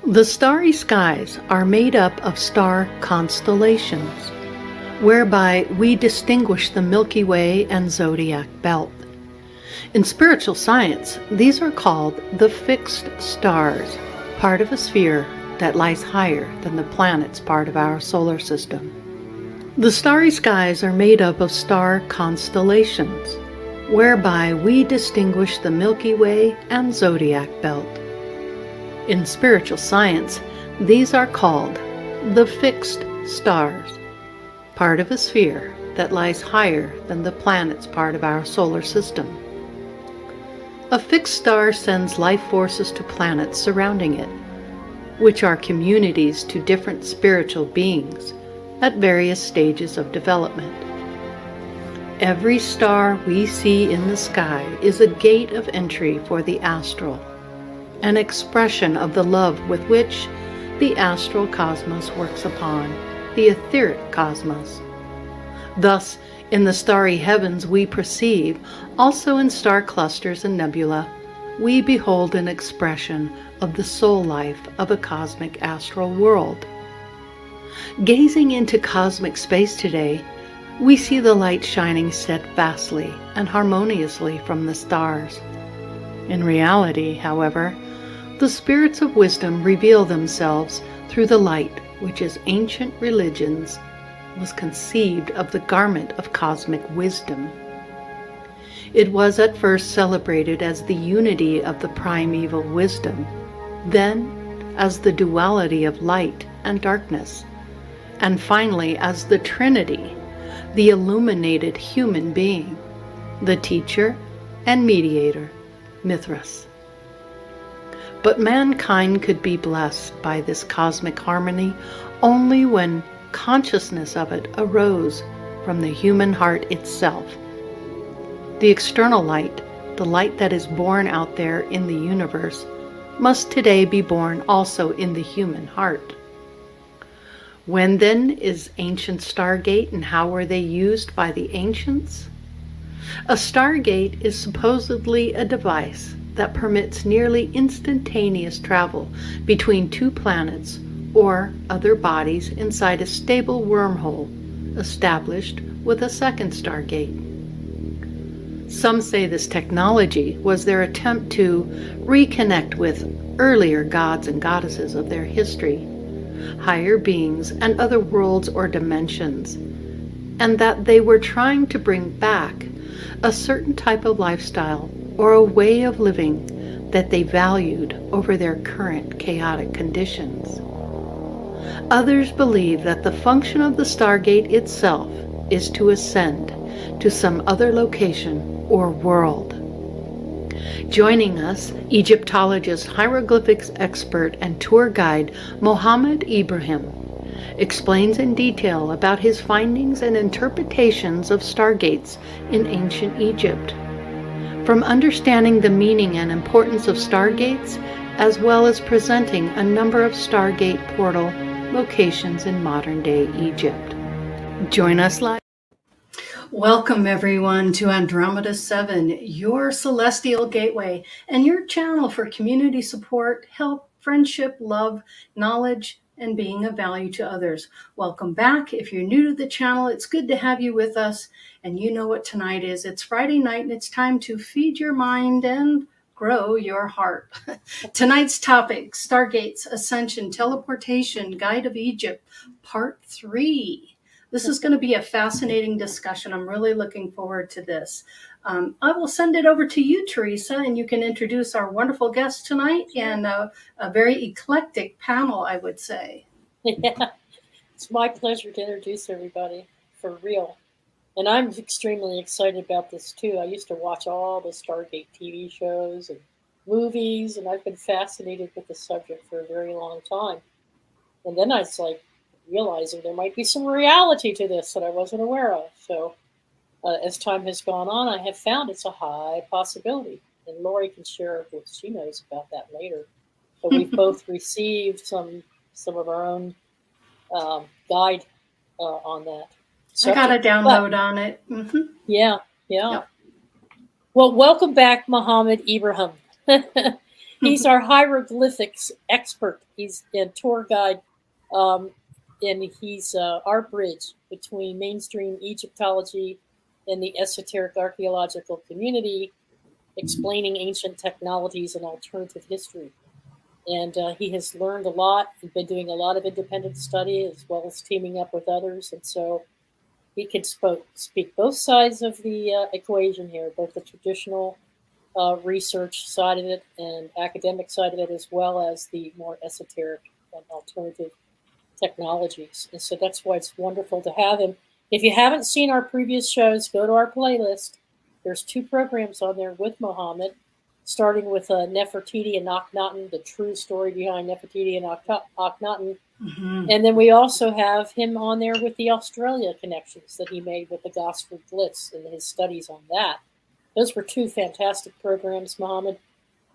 The starry skies are made up of star constellations, whereby we distinguish the Milky Way and zodiac belt. In spiritual science, these are called the fixed stars, part of a sphere that lies higher than the planets part of our solar system. The starry skies are made up of star constellations, whereby we distinguish the Milky Way and zodiac belt. In spiritual science, these are called the fixed stars, part of a sphere that lies higher than the planets part of our solar system. A fixed star sends life forces to planets surrounding it, which are communities to different spiritual beings at various stages of development. Every star we see in the sky is a gate of entry for the astral, an expression of the love with which the astral cosmos works upon the etheric cosmos. Thus, in the starry heavens we perceive, also in star clusters and nebula, we behold an expression of the soul life of a cosmic astral world. Gazing into cosmic space today, we see the light shining steadfastly and harmoniously from the stars. In reality, however, the spirits of wisdom reveal themselves through the light which as ancient religions was conceived of the garment of cosmic wisdom. It was at first celebrated as the unity of the primeval wisdom, then as the duality of light and darkness, and finally as the Trinity, the illuminated human being, the teacher and mediator, Mithras. But mankind could be blessed by this cosmic harmony only when consciousness of it arose from the human heart itself. The external light, the light that is born out there in the universe, must today be born also in the human heart. When then is ancient Stargate, and how were they used by the ancients? A Stargate is supposedly a device that permits nearly instantaneous travel between two planets or other bodies inside a stable wormhole established with a second Stargate. Some say this technology was their attempt to reconnect with earlier gods and goddesses of their history, higher beings and other worlds or dimensions, and that they were trying to bring back a certain type of lifestyle or a way of living that they valued over their current chaotic conditions. Others believe that the function of the Stargate itself is to ascend to some other location or world. Joining us, Egyptologist, Hieroglyphics Expert, and Tour Guide Mohamed Ibrahim explains in detail about his findings and interpretations of Stargates in ancient Egypt, from understanding the meaning and importance of Stargates, as well as presenting a number of Stargate portal locations in modern-day Egypt. Join us live. Welcome everyone to Andromeda 7, your celestial gateway and your channel for community support, help, friendship, love, knowledge, and being of value to others. Welcome back. If you're new to the channel, it's good to have you with us. And you know what tonight is. It's Friday night and it's time to feed your mind and grow your heart. Tonight's topic, Stargates, Ascension, Teleportation, Guide of Egypt, Part 3. This is going to be a fascinating discussion. I'm really looking forward to this. I will send it over to you, Teresa, and you can introduce our wonderful guest tonight and a very eclectic panel, I would say. Yeah, it's my pleasure to introduce everybody, for real. And I'm extremely excited about this, too. I used to watch all the Stargate TV shows and movies, and I've been fascinated with the subject for a very long time. And then I was like, realizing there might be some reality to this that I wasn't aware of. So as time has gone on, I have found it's a high possibility. And Lori can share what she knows about that later. But we've both received some of our own guide on that subject. I got a download on it. Mm-hmm. Yeah. Yep. Well, welcome back, Mohamed Ibrahim. He's our hieroglyphics expert. He's a tour guide, and he's our bridge between mainstream Egyptology and the esoteric archaeological community, explaining ancient technologies and alternative history. And he has learned a lot. He's been doing a lot of independent study as well as teaming up with others. And so he can speak both sides of the equation here, both the traditional research side of it and academic side of it, as well as the more esoteric and alternative technologies. And so that's why it's wonderful to have him. If you haven't seen our previous shows, go to our playlist. There's 2 programs on there with Mohamed, starting with Nefertiti and Akhenaten, the true story behind Nefertiti and Akhenaten. And then we also have him on there with the Australia connections that he made with the Gosford Glyphs and his studies on that. Those were 2 fantastic programs, Mohamed.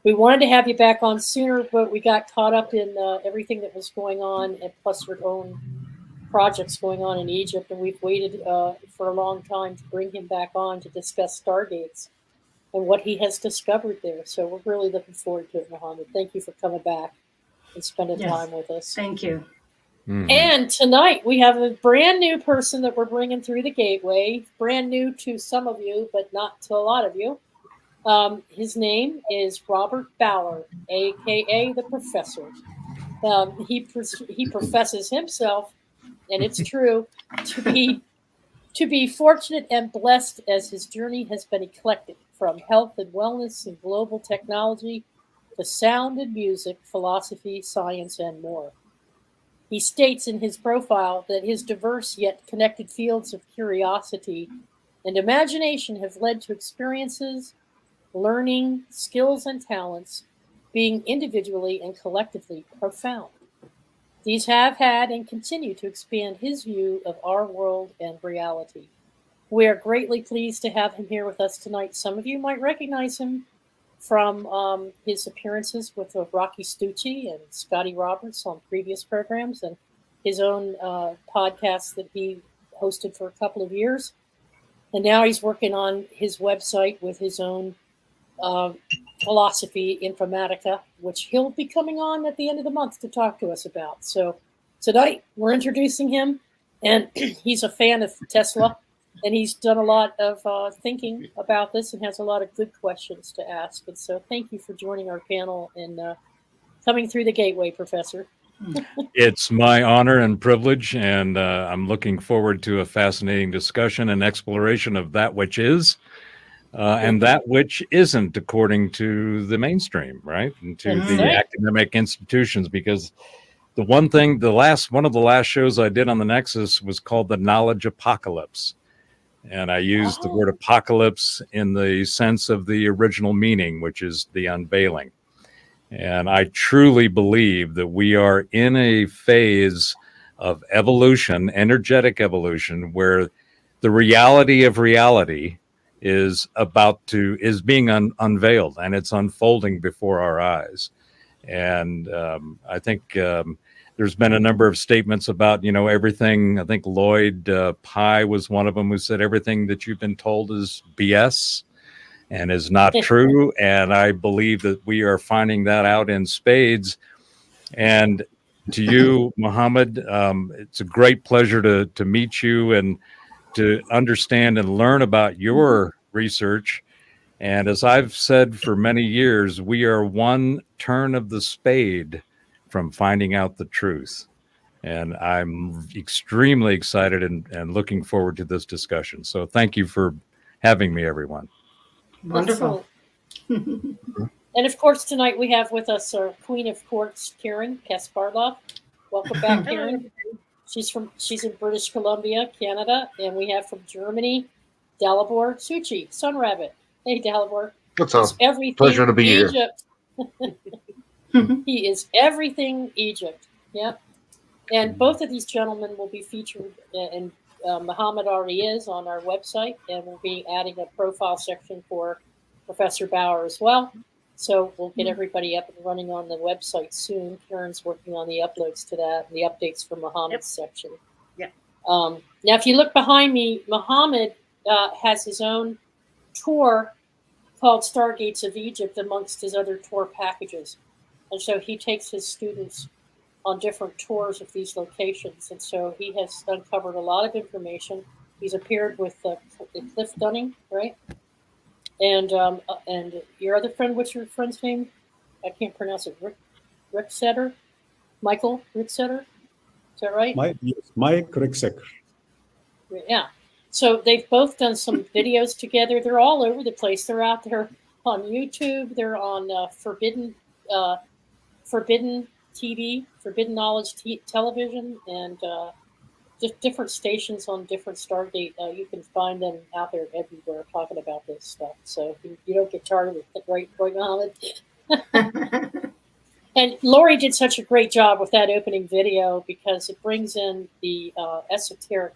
We wanted to have you back on sooner, but we got caught up in everything that was going on, and plus your own projects going on in Egypt, and we've waited for a long time to bring him back on to discuss Stargates and what he has discovered there. So we're really looking forward to it, Mohamed. Thank you for coming back and spending time with us. Thank you. And tonight we have a brand new person that we're bringing through the gateway. Brand new to some of you, but not to a lot of you. His name is Robert Bauer, a.k.a. the Professor. He professes himself, and it's true, to be fortunate and blessed, as his journey has been eclectic, from health and wellness and global technology to sound and music, philosophy, science, and more. He states in his profile that his diverse yet connected fields of curiosity and imagination have led to experiences, learning, skills, and talents being individually and collectively profound. These have had and continue to expand his view of our world and reality. We are greatly pleased to have him here with us tonight. Some of you might recognize him from his appearances with Rocky Stucci and Scotty Roberts on previous programs, and his own podcast that he hosted for a couple of years. And now he's working on his website with his own philosophy, Informatica, which he'll be coming on at the end of the month to talk to us about. So tonight we're introducing him, and he's a fan of Tesla, and he's done a lot of thinking about this and has a lot of good questions to ask. And so thank you for joining our panel and coming through the gateway, Professor. It's my honor and privilege, and I'm looking forward to a fascinating discussion and exploration of that which is and that which isn't, according to the mainstream, right? And to the academic institutions, because the one thing, one of the last shows I did on the Nexus was called The Knowledge Apocalypse. And I used the word apocalypse in the sense of the original meaning, which is the unveiling. And I truly believe that we are in a phase of evolution, energetic evolution, where the reality of reality is being unveiled, and it's unfolding before our eyes. And I think there's been a number of statements about, everything. I think Lloyd Pye was one of them who said everything that you've been told is BS and is not true. And I believe that we are finding that out in spades. And to you, Mohamed, it's a great pleasure to meet you and to understand and learn about your research. And as I've said for many years, we are one turn of the spade from finding out the truth. And I'm extremely excited and looking forward to this discussion. So thank you for having me, everyone. Wonderful. And of course, tonight we have with us our Queen of Courts, Karen Kasparov. Welcome back, Karen. She's in British Columbia, Canada, and we have from Germany, Dalibor Suchi, Sun Rabbit. Hey, Dalibor. What's up? Pleasure to be Egypt. He is everything Egypt. Yep. And both of these gentlemen will be featured, and Mohamed already is on our website, and we'll be adding a profile section for Professor Bauer as well. So we'll get everybody up and running on the website soon. Karen's working on the uploads to that and the updates for Mohamed's section. Yep. Now, if you look behind me, Mohamed has his own tour called Stargates of Egypt amongst his other tour packages. And so he takes his students on different tours of these locations. And so he has uncovered a lot of information. He's appeared with Cliff Dunning, right? And your other friend, what's your friend's name? I can't pronounce it. Ricksecker? Michael Ricksecker? Is that right? Mike Ricksecker. Yeah. So they've both done some videos together. They're all over the place. They're out there on YouTube. They're on Forbidden TV, Forbidden Knowledge Television, and just different stations on different Stargate. You can find them out there everywhere talking about this stuff. So you don't get tired of it, right, Mohamed? And Lori did such a great job with that opening video because it brings in the esoteric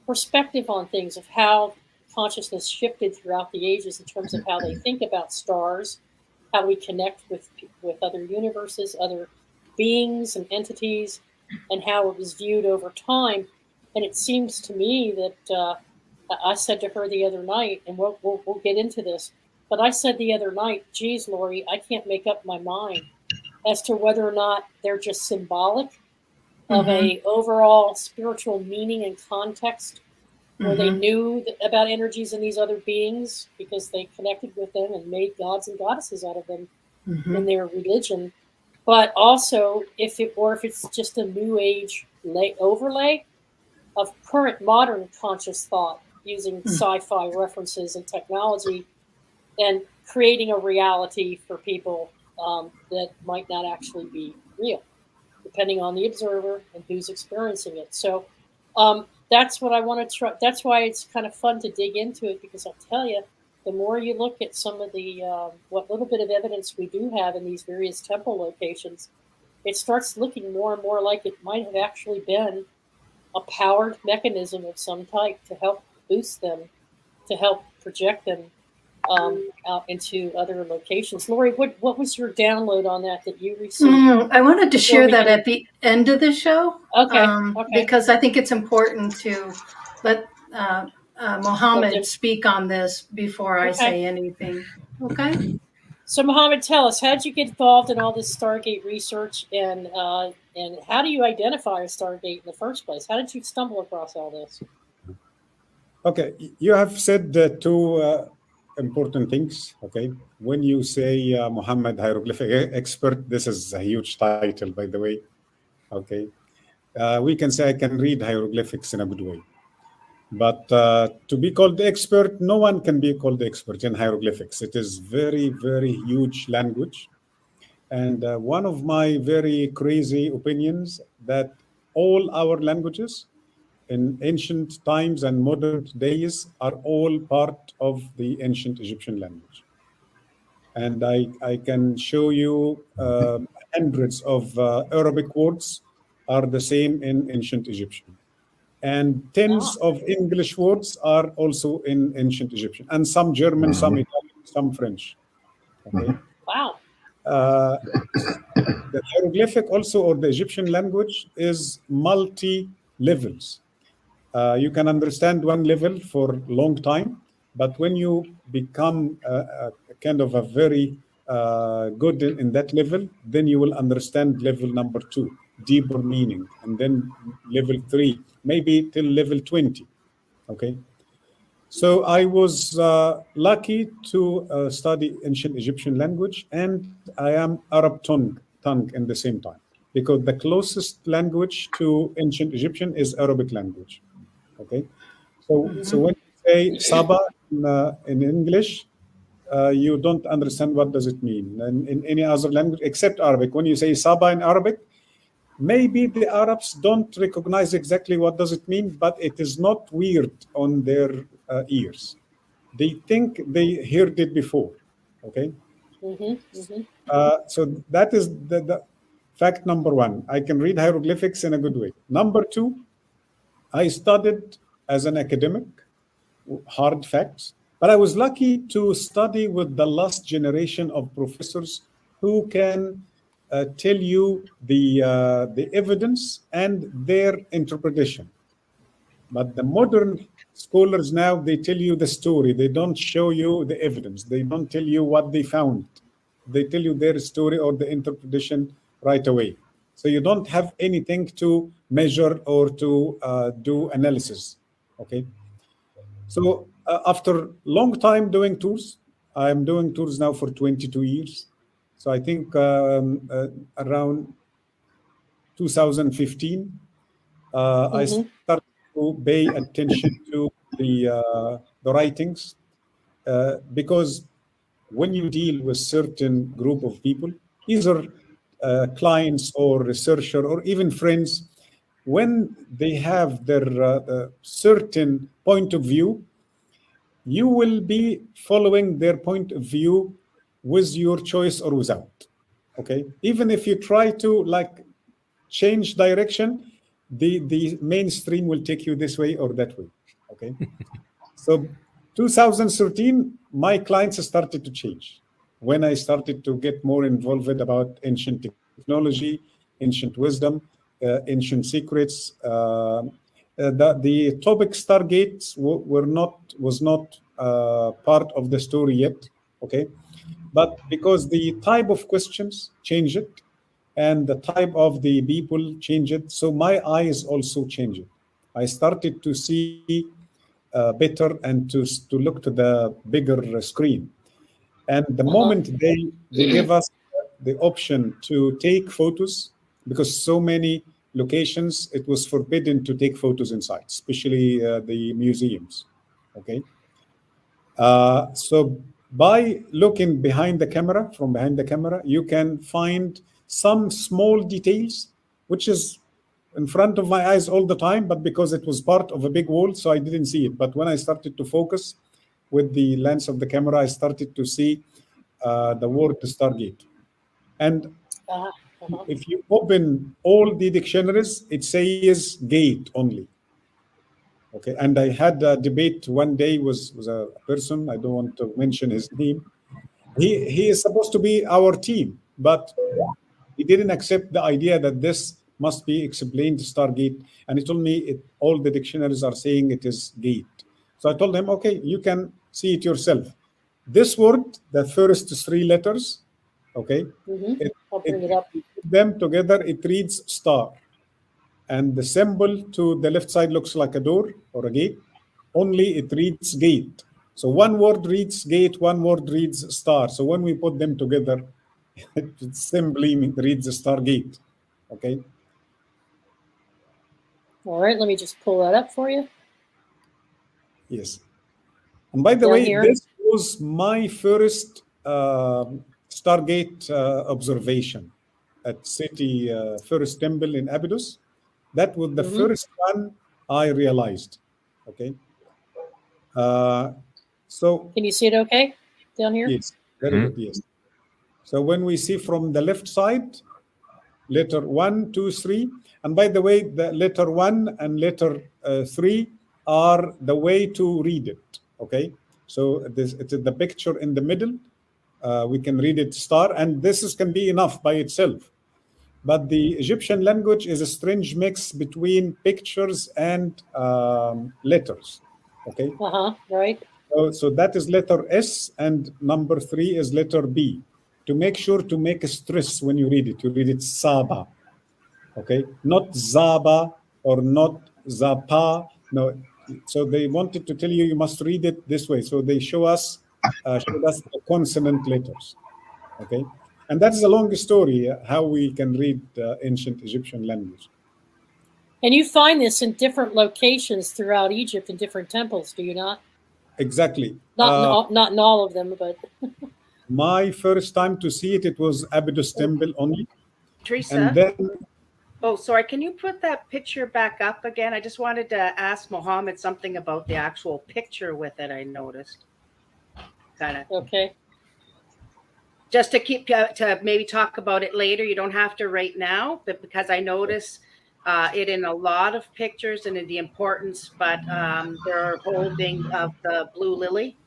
perspective on things of how consciousness shifted throughout the ages in terms of how they think about stars, how we connect with other universes, other beings and entities, and how it was viewed over time. And it seems to me that I said to her the other night, and we'll get into this, but I said the other night, geez, Lori, I can't make up my mind as to whether or not they're just symbolic of a overall spiritual meaning and context where they knew about energies in these other beings because they connected with them and made gods and goddesses out of them in their religion. But also if it's just a new age overlay of current modern conscious thought using sci-fi references and technology and creating a reality for people that might not actually be real, depending on the observer and who's experiencing it. So that's what I want to try. That's why it's kind of fun to dig into it, because I'll tell you, the more you look at some of the what little bit of evidence we do have in these various temple locations, it starts looking more and more like it might have actually been a powered mechanism of some type to help boost them, to help project them out into other locations. Lori, what was your download on that you received? I wanted to share that at the end of the show. Okay. Because I think it's important to let Mohamed speak on this before I say anything. Okay. So Mohamed, tell us, how did you get involved in all this Stargate research, and how do you identify a Stargate in the first place? How did you stumble across all this? Okay, you have said the two important things. Okay, when you say Mohamed Hieroglyphic Expert, this is a huge title, by the way. Okay, we can say I can read hieroglyphics in a good way, but to be called the expert, no one can be called the expert in hieroglyphics. It is very, very huge language, and one of my very crazy opinions that all our languages in ancient times and modern days are all part of the ancient Egyptian language. And I can show you hundreds of Arabic words are the same in ancient Egyptian. And tens of English words are also in ancient Egyptian. And some German, some Italian, some French. Okay? Wow. The hieroglyphic also, or the Egyptian language, is multi-levels. You can understand one level for a long time, but when you become kind of a very good in that level, then you will understand level number 2, deeper meaning, and then level 3, maybe till level 20. Okay. So I was lucky to study ancient Egyptian language, and I am Arab tongue in the same time, because the closest language to ancient Egyptian is Arabic language. Okay, so when you say Saba in English, you don't understand what does it mean. And in any other language except Arabic, when you say Saba in Arabic, maybe the Arabs don't recognize exactly what does it mean, but it is not weird on their ears. They think they heard it before. Okay, so that is the fact number 1. I can read hieroglyphics in a good way. Number 2, I studied as an academic, hard facts, but I was lucky to study with the last generation of professors who can tell you the evidence and their interpretation. But the modern scholars now, they tell you the story. They don't show you the evidence. They don't tell you what they found. They tell you their story or the interpretation right away. So you don't have anything to measure or to do analysis. Okay. So after long time doing tours, I'm doing tours now for 22 years. So I think around 2015, I started to pay attention to the writings because when you deal with certain group of people, either clients or researcher or even friends, when they have their certain point of view, you will be following their point of view with your choice or without. Okay, even if you try to like change direction, the mainstream will take you this way or that way. Okay. So 2013, my clients started to change when I started to get more involved about ancient technology, ancient wisdom, ancient secrets. The topic Stargates was not part of the story yet. Okay, but because the type of questions changed and the type of the people changed, so my eyes also changed. I started to see better and to look to the bigger screen. And the moment they give us the option to take photos, because so many locations, it was forbidden to take photos inside, especially the museums. Okay. So by looking behind the camera, from behind the camera, you can find some small details, which is in front of my eyes all the time, but because it was part of a big wall, so I didn't see it. But when I started to focus with the lens of the camera, I started to see the word Stargate. And if you open all the dictionaries, it says gate only. Okay, and I had a debate one day with a person, I don't want to mention his name. He is supposed to be our team, but he didn't accept the idea that this must be explained to Stargate. And he told me all the dictionaries are saying it is gate. So I told him, okay, you can see it yourself. This word, the first three letters, okay, I'll bring it up. Them together, it reads star. And the symbol to the left side looks like a door or a gate. Only it reads gate. So one word reads gate, one word reads star. So when we put them together, it simply reads Stargate. Okay. All right, let me just pull that up for you. Yes. And by the way, this was my first Stargate observation at City First Temple in Abydos. That was the first one I realized. Okay. So can you see it okay down here? Yes, very good. Yes. So when we see from the left side, letter 1, 2, 3, and by the way, the letter 1 and letter 3 are the way to read it. Okay. So it's the picture in the middle. We can read it star, and this can be enough by itself. But the Egyptian language is a strange mix between pictures and letters. Okay. Right. So that is letter S, and number 3 is letter B. To make sure to make a stress when you read it Saba. Okay, not Zaba or not Zapa. No. So they wanted to tell you you must read it this way. So they showed us the consonant letters. Okay. And that is a long story, how we can read ancient Egyptian language. And you find this in different locations throughout Egypt in different temples, do you not? Exactly. Not in all of them, but... My first time to see it, it was Abydos Temple only. Teresa? And then... Oh, sorry. Can you put that picture back up again? I just wanted to ask Mohamed something about the actual picture with it, I noticed. Kind of. Okay. Just to keep to maybe talk about it later. You don't have to right now, but because I notice it in a lot of pictures and in the importance, but they're holding of the blue lily,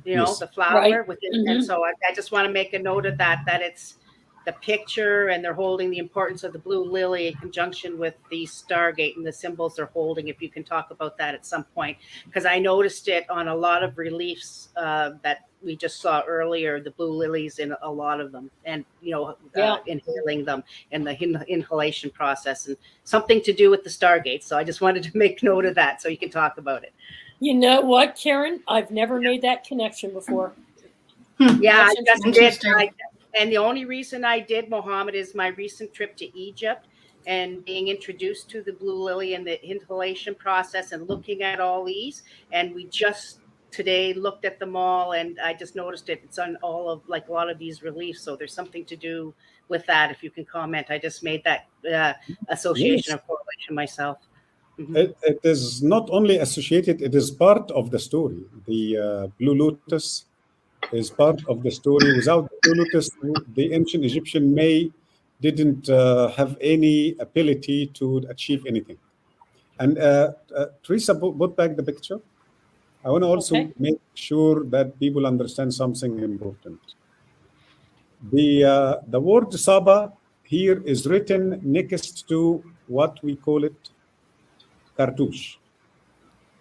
you know, the flower within. And so I just want to make a note of that it's the picture, and they're holding the importance of the blue lily in conjunction with the Stargate and the symbols they're holding. If you can talk about that at some point, because I noticed it on a lot of reliefs that we just saw earlier, the blue lilies in a lot of them, and inhaling them in the inhalation process, and something to do with the Stargate. So I just wanted to make note of that so you can talk about it. You know what, Karen? I've never made that connection before. Yeah, I just did. And the only reason I did, Mohammed, is my recent trip to Egypt and being introduced to the blue lily and the inhalation process and looking at all these. And we just today looked at them all, and I just noticed it. It's on all of, like, a lot of these reliefs. So there's something to do with that. If you can comment, I just made that association or correlation myself. It is not only associated, it is part of the story. The blue lotus is part of the story. Without the blue lotus, the ancient Egyptian didn't have any ability to achieve anything. And Teresa, put back the picture. I want to also make sure that people understand something important. The word Saba here is written next to what we call it cartouche.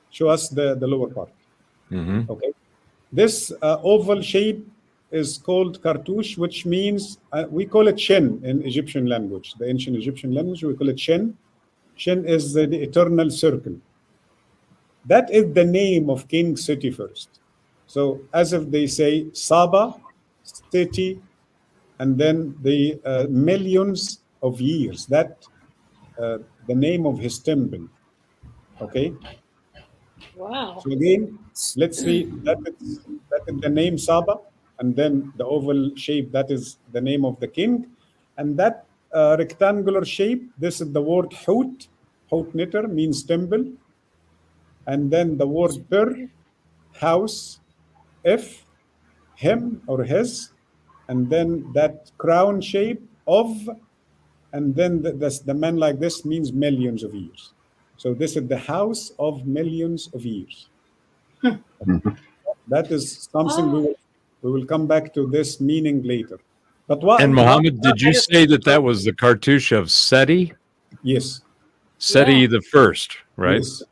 Show us the lower part. Okay. This oval shape is called cartouche, which means we call it Shen in Egyptian language. The ancient Egyptian language, we call it Shen. Shen is the eternal circle. That is the name of King Seti first. So as if they say Saba, Seti, and then the millions of years. That the name of his temple. Okay. Wow. So again, let's see, that is the name Saba, and then the oval shape, that is the name of the king. And that rectangular shape, this is the word Hout. Hout Nitter means temple. And then the word Per, house, If, him or his, and then that crown shape of, and then the man like this means millions of years. So this is the house of millions of years. That is something we will come back to this meaning later. But what? And Mohammed, did you say that was the cartouche of Seti? Yes. Seti the first, right? Yes.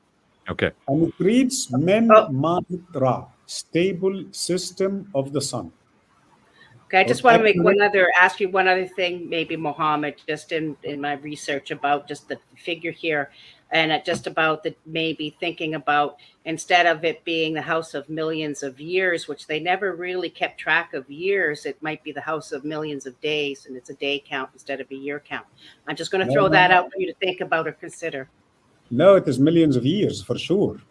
Okay. And it reads Men Ma'at Ra, stable system of the sun. Okay, I just want to ask you one other thing, maybe, Mohammed, just in my research about just the figure here, and just about maybe thinking about, instead of it being the house of millions of years, which they never really kept track of years, it might be the house of millions of days, and it's a day count instead of a year count. I'm just going to throw that out for you to think about or consider. No, it is millions of years for sure.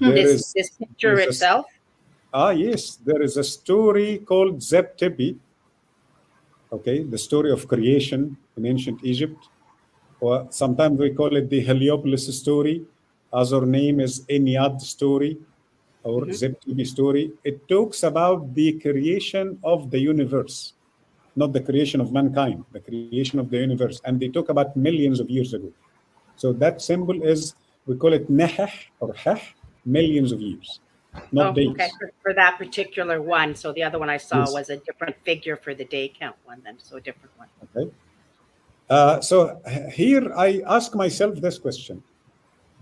This picture itself? Yes, there is a story called Zeb-Tepi, okay, the story of creation in ancient Egypt. Or sometimes we call it the Heliopolis story. Other name is Ennead story or Zeb-Tepi story. It talks about the creation of the universe, not the creation of mankind, the creation of the universe. And they talk about millions of years ago. So that symbol is, we call it Neheh or Heh, millions of years. Not days. Okay, for that particular one. So the other one I saw was a different figure for the day count one, then, so a different one. Okay. So here I ask myself this question.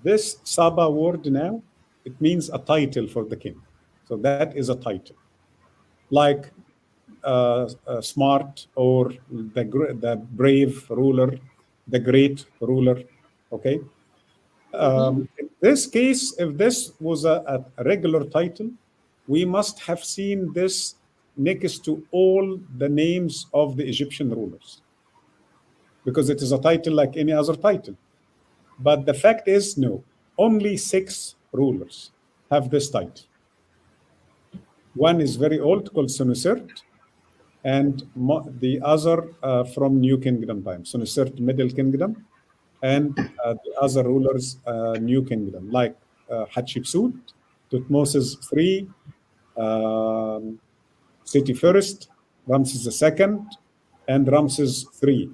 This Saba word now, it means a title for the king. So that is a title. Like smart or the brave ruler, the great ruler, okay? In this case, if this was a regular title, we must have seen this next to all the names of the Egyptian rulers, because it is a title like any other title. But the fact is, no, only 6 rulers have this title. One is very old, called Senusert, and the other from New Kingdom time, Senusert Middle Kingdom, and the other rulers, New Kingdom, like Hatshepsut, Thutmose III, Seti I, Ramses II, and Ramses III.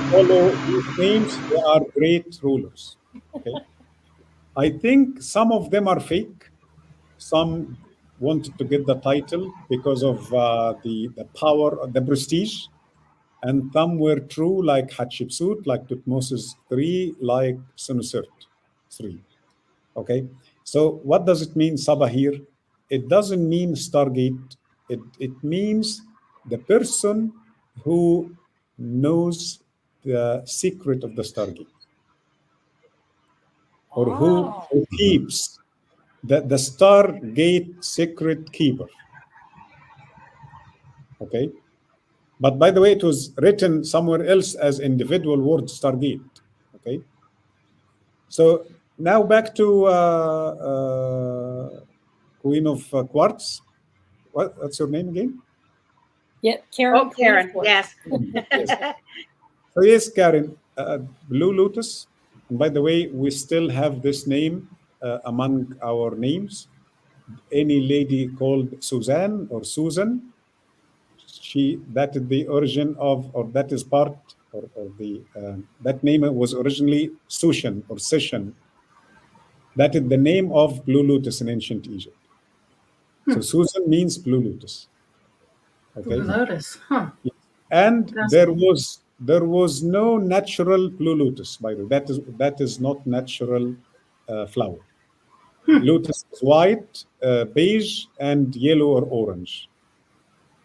Follow these names, they are great rulers. Okay, I think some of them are fake, some wanted to get the title because of the power, the prestige, and some were true, like Hatshepsut, like Tutmosis III, like Senusert III. Okay, so what does it mean, Saba here? It doesn't mean Stargate. It means the person who knows the secret of the Stargate, or who keeps the Stargate secret keeper. Okay, but by the way, it was written somewhere else as individual word Stargate. Okay, so now back to Queen of Quartz. What's your name again? Yeah, Karen. Oh, Karen, yes. Yes. So yes, Karen, Blue Lotus. And by the way, we still have this name among our names. Any lady called Suzanne or Susan, that is the origin of, or that is part, or the that name was originally Sushan or Session. That is the name of Blue Lotus in ancient Egypt. So Susan means Blue Lotus. Okay. Blue Lotus, huh? And there was no natural Blue Lotus, by the way. That is not natural flower. Lotus is white, beige, and yellow or orange.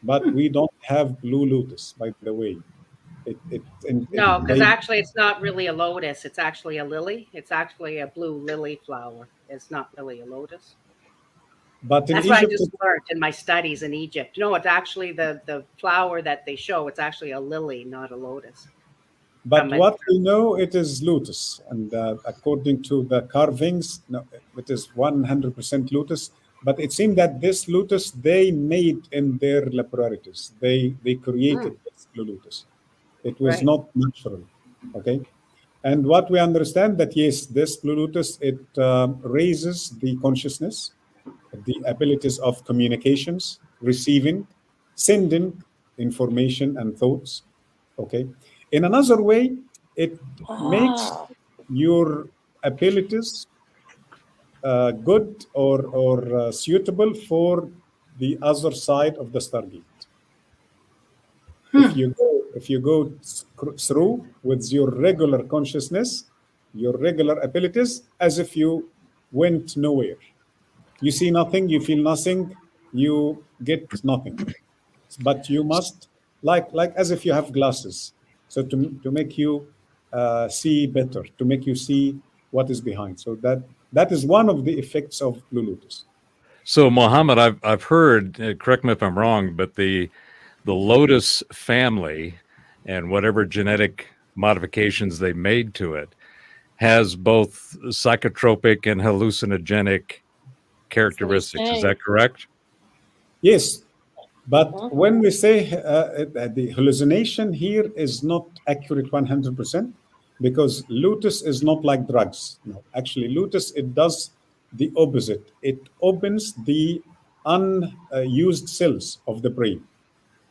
But we don't have Blue Lotus, by the way. No, because actually it's not really a lotus. It's actually a lily. It's actually a blue lily flower. It's not really a lotus. But that's what I just learned in my studies in Egypt. No, it's actually the flower that they show. It's actually a lily, not a lotus. But what we know, it is lotus. And according to the carvings, no, it is 100% lotus. But it seemed that this lotus they made in their laboratories. They created this blue lotus. It was not natural. Okay. And what we understand that, yes, this blue lotus, it raises the consciousness, the abilities of communications, receiving, sending information and thoughts. Okay. In another way, it makes your abilities good or suitable for the other side of the Stargate. If you go through with your regular consciousness, your regular abilities, as if you went nowhere. You see nothing, you feel nothing, you get nothing. But you must, like as if you have glasses. So to make you see better, to make you see what is behind. So that is one of the effects of Blue Lotus. So Mohammed, I've heard, correct me if I'm wrong, but the lotus family and whatever genetic modifications they made to it has both psychotropic and hallucinogenic characteristics. Is that correct? Yes. But when we say the hallucination here is not accurate 100%, because lotus is not like drugs. No, actually, lotus, it does the opposite. It opens the unused cells of the brain.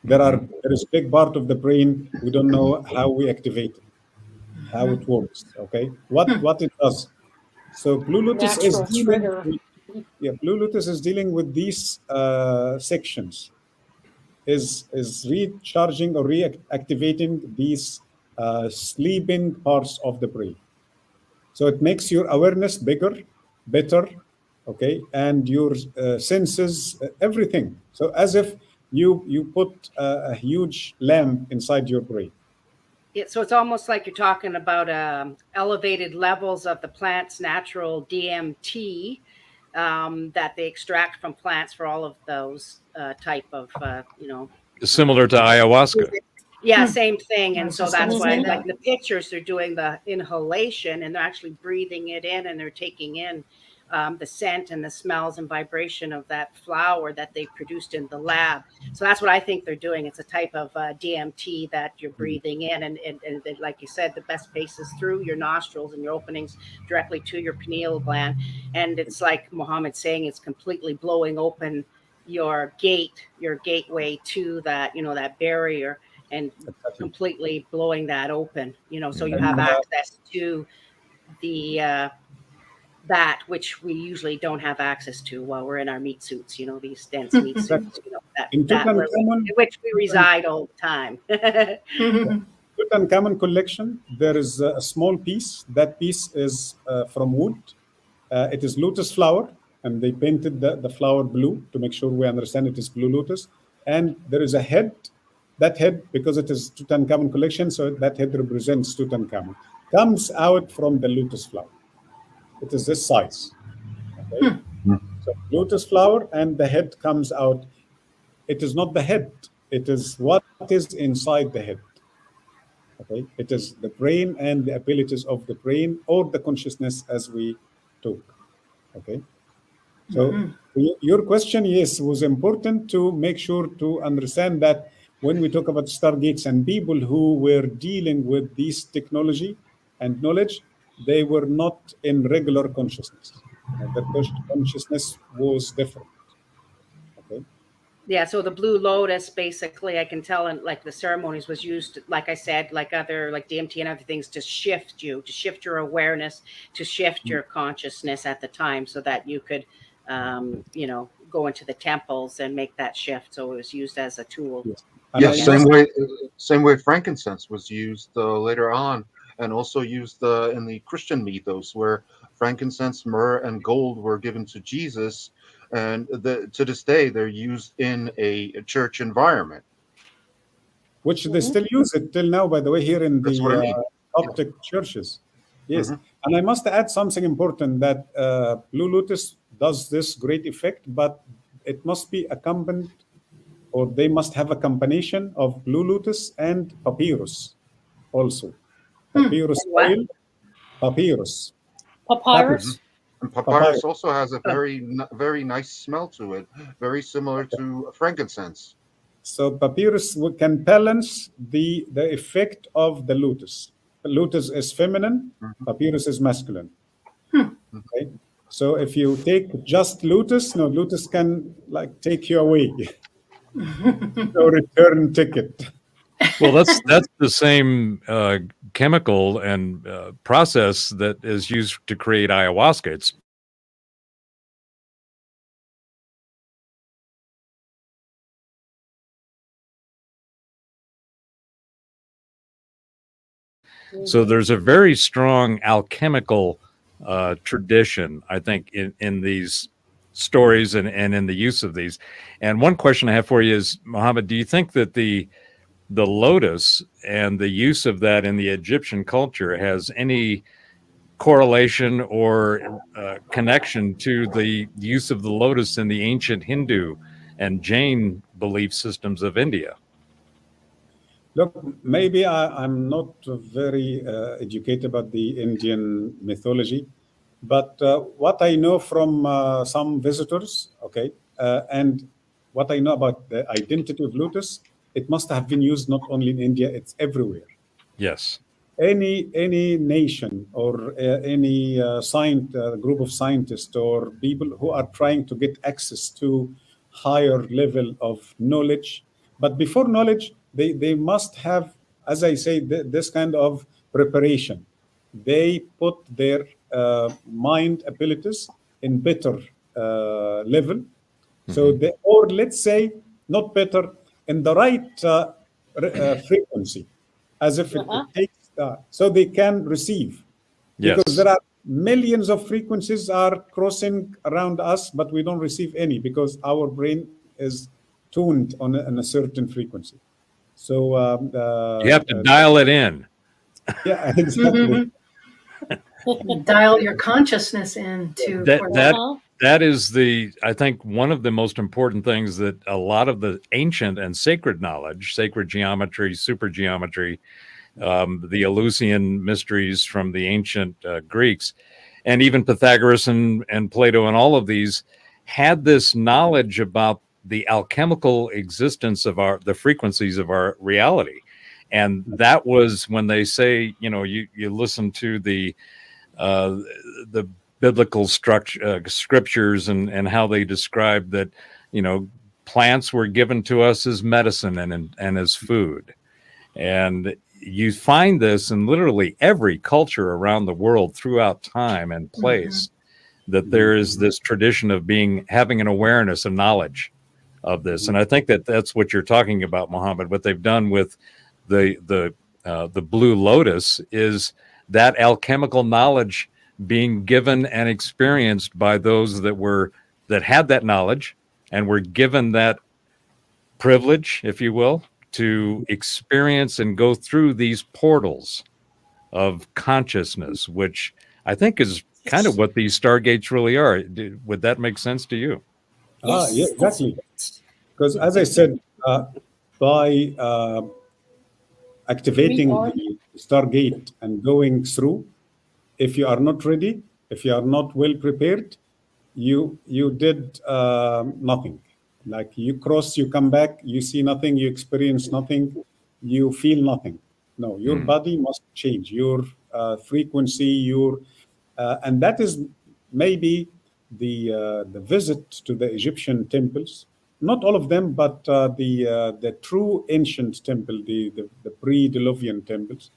There is a big part of the brain we don't know how we activate it, how it works. Okay, what it does. So Blue Lotus is dealing with, Blue Lotus is dealing with these sections. Is recharging or reactivating these sleeping parts of the brain. So it makes your awareness bigger, better, okay, and your senses, everything. So as if you put a huge lamp inside your brain. Yeah, so it's almost like you're talking about elevated levels of the plant's natural DMT that they extract from plants for all of those type of, similar to ayahuasca. Yeah, same thing. And so that's why, like the pictures, they're doing the inhalation and they're actually breathing it in and they're taking in the scent and the smells and vibration of that flower that they produced in the lab. So that's what I think they're doing. It's a type of DMT that you're breathing in. And like you said, the best pace is through your nostrils and your openings directly to your pineal gland. And it's like Mohammed's saying, it's completely blowing open your gateway to that, that barrier, and completely blowing that open, so you have access to the that which we usually don't have access to while we're in our meat suits, you know, these dense meat suits, you know, in which we reside all the time. Tutankhamun collection, there is a small piece. That piece is from wood. It is lotus flower, and they painted the flower blue to make sure we understand it is blue lotus. And there is a head. That head, because it is Tutankhamun collection, so that head represents Tutankhamun, comes out from the lotus flower. It is this size. Okay? So lotus flower, and the head comes out. It is not the head. It is what is inside the head. Okay, it is the brain and the abilities of the brain or the consciousness as we talk. Okay, so your question, yes, was important to make sure to understand that when we talk about stargates and people who were dealing with this technology and knowledge, they were not in regular consciousness. The consciousness was different. Okay. Yeah, so the blue lotus, basically, I can tell in like the ceremonies was used, like I said, like other, like DMT and other things, to shift you, to shift your awareness, to shift your consciousness at the time so that you could, you know, go into the temples and make that shift. So it was used as a tool. Yes, same way frankincense was used later on, and also used in the Christian mythos, where frankincense, myrrh, and gold were given to Jesus. And to this day, they're used in a church environment. Which they still use it till now, by the way, here in the Coptic churches. Yes. And I must add something important, that Blue Lotus does this great effect, but it must be accompanied, or they must have a combination of Blue Lotus and papyrus also. Papyrus oil, papyrus. Papyrus? And papyrus also has a very nice smell to it, very similar to frankincense. So papyrus can balance the effect of the lotus. Lotus is feminine, papyrus is masculine. Okay? So if you take just lotus, no, lotus can like take you away. No return ticket. Well, that's the same chemical and process that is used to create ayahuasca. It's so there's a very strong alchemical tradition, I think, in these stories and in the use of these. And one question I have for you is, Mohamed, do you think that the lotus and the use of that in the Egyptian culture has any correlation or connection to the use of the lotus in the ancient Hindu and Jain belief systems of India? Look, maybe I'm not very educated about the Indian mythology, but what I know from some visitors, okay, and what I know about the identity of lotus, it must have been used not only in India, it's everywhere. Yes. Any nation or any group of scientists or people who are trying to get access to higher level of knowledge, but before knowledge, they must have, as I say, this kind of preparation. They put their mind abilities in better level. So they, or let's say, not better, in the right frequency, as if it takes so they can receive. Because there are millions of frequencies are crossing around us, but we don't receive any because our brain is tuned on a certain frequency. So you have to dial it in. Yeah, exactly. Dial your consciousness in to that is I think one of the most important things that a lot of the ancient and sacred knowledge, sacred geometry, supergeometry, the Eleusinian mysteries from the ancient Greeks, and even Pythagoras and Plato and all of these had this knowledge about the alchemical existence of the frequencies of our reality. And that was when they say, you know, you listen to the biblical scriptures and how they describe that, you know, plants were given to us as medicine and as food. And you find this in literally every culture around the world throughout time and place. that there is this tradition of having an awareness and knowledge of this. And I think that that's what you're talking about, Mohammed. What they've done with the Blue Lotus is that alchemical knowledge being given and experienced by those that had that knowledge and were given that privilege, if you will, to experience and go through these portals of consciousness, which I think is kind of what these stargates really are. Would that make sense to you? Yes, Yeah, exactly. Because as I said, by activating the Stargate and going through, if you are not ready, if you are not well prepared, you did nothing. Like you cross, you come back, you see nothing, you experience nothing, you feel nothing. No, your body must change, your frequency, and that is maybe the visit to the Egyptian temples. Not all of them, but the true ancient temple, the pre-Diluvian temples.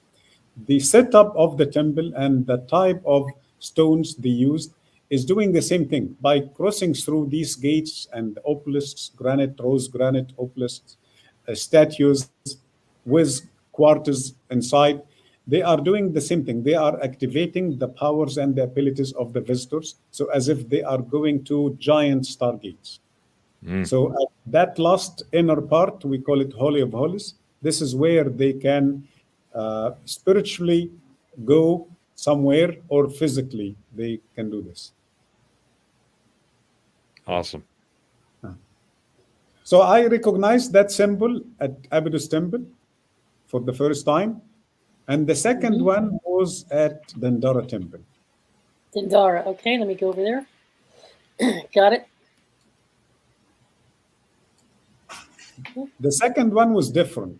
The setup of the temple and the type of stones they used is doing the same thing. By crossing through these gates and obelisks, granite, rose granite obelisks, statues with quarters inside, they are doing the same thing. They are activating the powers and the abilities of the visitors, so as if they are going to giant stargates. So at that last inner part, we call it Holy of Holies. This is where they can spiritually go somewhere, or physically they can do this. Awesome. So I recognized that symbol at Abydos Temple for the first time. And the second one was at Dendara Temple. Dendara. Okay, let me go over there. Got it. The second one was different.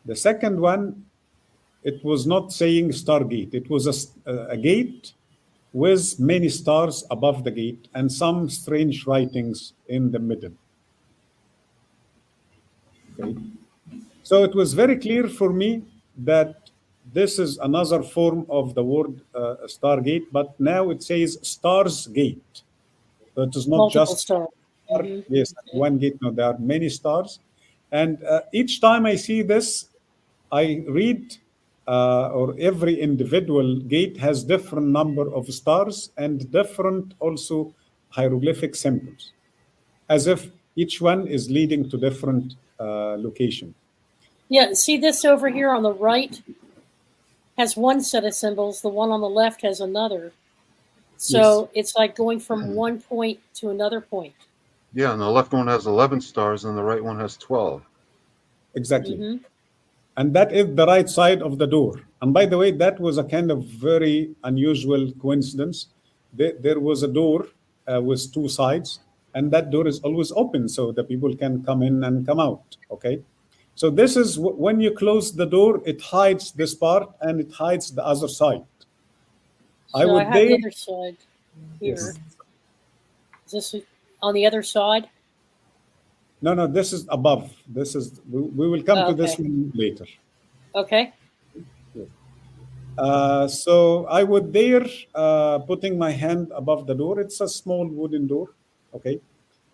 The second one, it was not saying Stargate. It was a gate with many stars above the gate and some strange writings in the middle. Okay. So it was very clear for me that this is another form of the word Stargate, but now it says Stars Gate. So it is not Multiple just stars. Yes, one gate. No, there are many stars. And each time I see this, I read, or every individual gate has different number of stars and different also hieroglyphic symbols, as if each one is leading to different location. Yeah, see this over here on the right has one set of symbols. The one on the left has another. So it's like going from one point to another point. Yeah, and the left one has 11 stars and the right one has 12. Exactly. And that is the right side of the door. And by the way, that was a kind of very unusual coincidence. There was a door with two sides, and that door is always open so the people can come in and come out. Okay. So this is when you close the door, it hides this part and it hides the other side. So I have the other side here. Yes. Is this on the other side? No, this is above. This is, we will come to this one later. Okay. So I would there putting my hand above the door. It's a small wooden door, okay,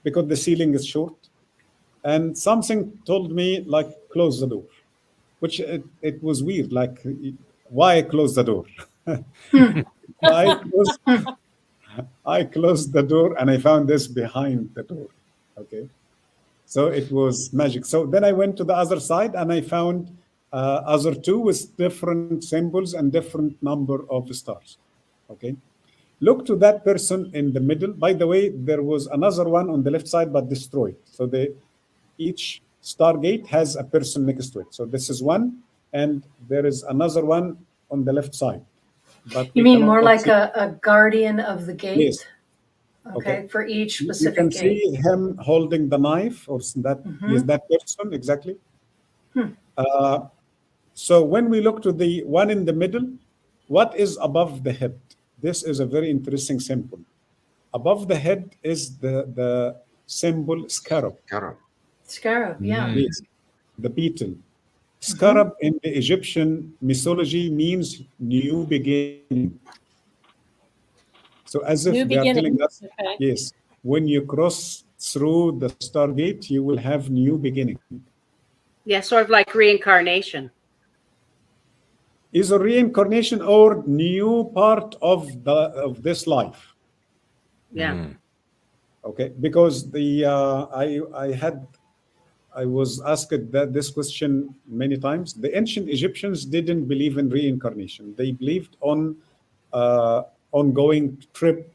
because the ceiling is short. And something told me, like, close the door, which it was weird. Like, why close the door? I closed the door and I found this behind the door, okay? So it was magic. So then I went to the other side and I found other two with different symbols and different number of stars, okay? Look to that person in the middle. By the way, there was another one on the left side, but destroyed. So each Stargate has a person next to it. So this is one, and there is another one on the left side. But you mean more like a guardian of the gate? Yes. Okay, for each specific you can gate. see him holding the knife, or that is that person exactly. So when we look to the one in the middle, what is above the head? This is a very interesting symbol. Above the head is the symbol scarab. Scarab, yeah. Yes, the beetle. Scarab in the Egyptian mythology means new beginning. So as if New they are telling us, okay. yes, when you cross through the Stargate, you will have new beginning. Yeah, sort of like reincarnation. Is a reincarnation or new part of this life. Yeah. Okay, because I was asked this question many times. The ancient Egyptians didn't believe in reincarnation. They believed on ongoing trip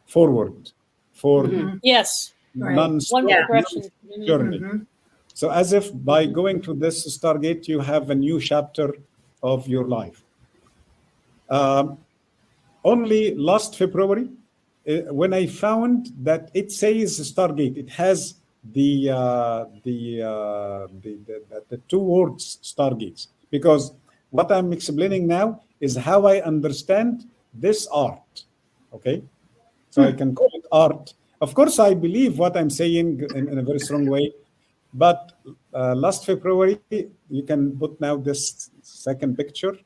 forward for Yes, non-stop one progression journey. So as if by going to this Stargate, you have a new chapter of your life. Only last February, when I found that it says Stargate, it has the two words Stargates, because what I'm explaining now is how I understand this art. Okay, so I can call it art. Of course, I believe what I'm saying in a very strong way, but last February, you can put now this second picture.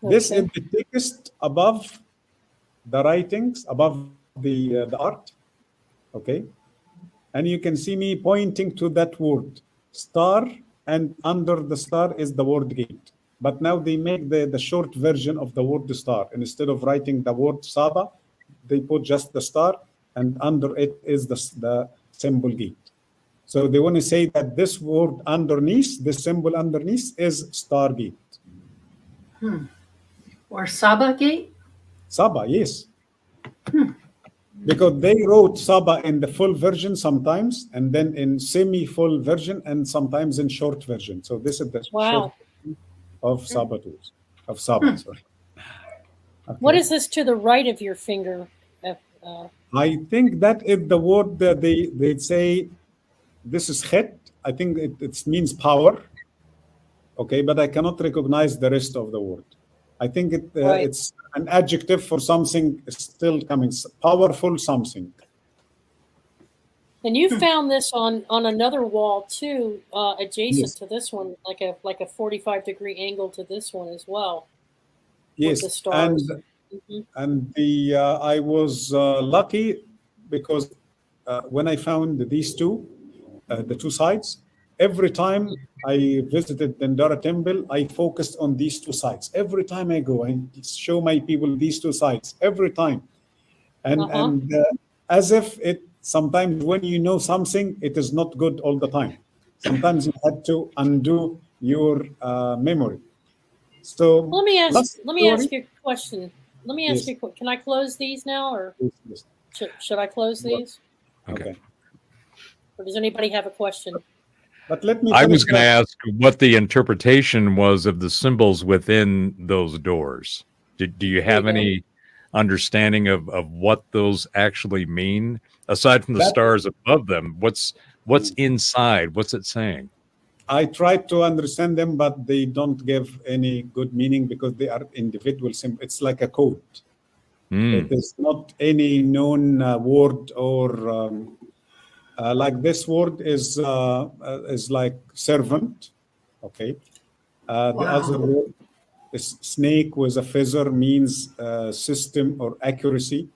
This is the text above the writings, above the art, okay? And you can see me pointing to that word, star, and under the star is the word gate. But now they make the short version of the word star. Instead of writing the word Saba, they put just the star, and under it is the symbol gate. So they want to say that this word underneath, this symbol underneath is Stargate. Or Saba Gate? Saba, yes. Because they wrote Saba in the full version sometimes, and then in semi-full version, and sometimes in short version. So this is the short version of Saba tools, of Saba, sorry. Okay. What is this to the right of your finger? I think that is the word that they say, this is Chet. I think it means power. Okay, but I cannot recognize the rest of the word. I think it's an adjective for something still coming, powerful something. And you found this on another wall too, adjacent to this one, like a 45-degree angle to this one as well. Yes, with the stars. And I was lucky because when I found these two, the two sides, every time I visited Dendara temple, I focused on these two sides. Every time I go, I show my people these two sides every time, and as if it. Sometimes when you know something, it is not good all the time. Sometimes you have to undo your memory. So let me ask you a question. Let me ask you. Can I close these now, or should I close these? Okay. Or does anybody have a question? But let me. I was going to ask what the interpretation was of the symbols within those doors. Do you have any understanding of what those actually mean, aside from the stars above them? What's inside? What's it saying? I tried to understand them, but they don't give any good meaning because they are individual symbols. It's like a code. It is not any known word or like this word is like servant. Okay. The other word is snake with a feather, means system or accuracy.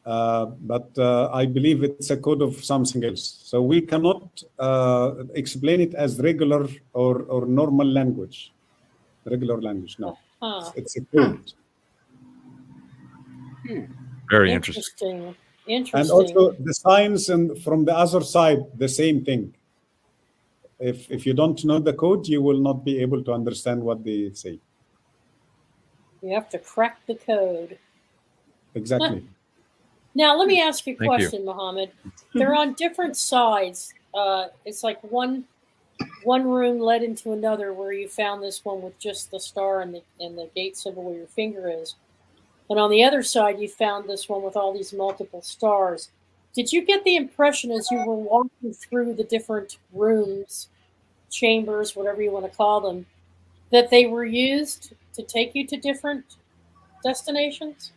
But I believe it's a code of something else. So we cannot explain it as regular or normal language. Regular language, no. It's a code. Very interesting. And also the signs and from the other side, the same thing. If you don't know the code, you will not be able to understand what they say. You have to crack the code. Exactly. Now, let me ask you a question, Mohamed. They're on different sides. It's like one room led into another where you found this one with just the star and the gate symbol where your finger is. And on the other side, you found this one with all these multiple stars. Did you get the impression as you were walking through the different rooms, chambers, whatever you want to call them, that they were used to take you to different destinations?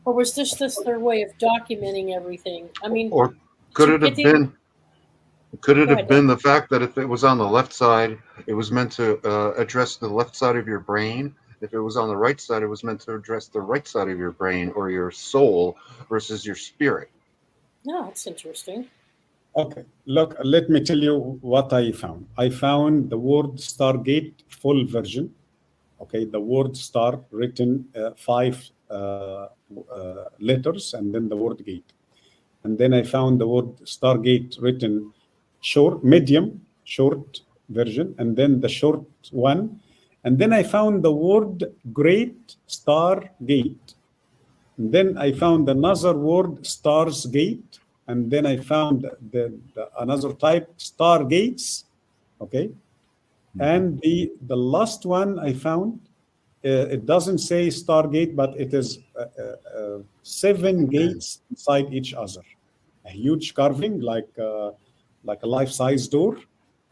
Or was this just their way of documenting everything? I mean, or could it have been? Could it have been the fact that if it was on the left side, it was meant to address the left side of your brain, If it was on the right side, it was meant to address the right side of your brain or your soul versus your spirit. No, that's interesting. Okay, look, let me tell you what I found. I found the word Stargate full version. Okay, the word star written 5 letters, and then the word gate. And then I found the word Stargate written short, medium, short version, and then the short one. And then I found the word Great Stargate. And then I found another word Stars Gate. And then I found another type Stargates. Okay. And the last one I found, it doesn't say Stargate, but it is 7 gates inside each other. A huge carving, like a life-size door,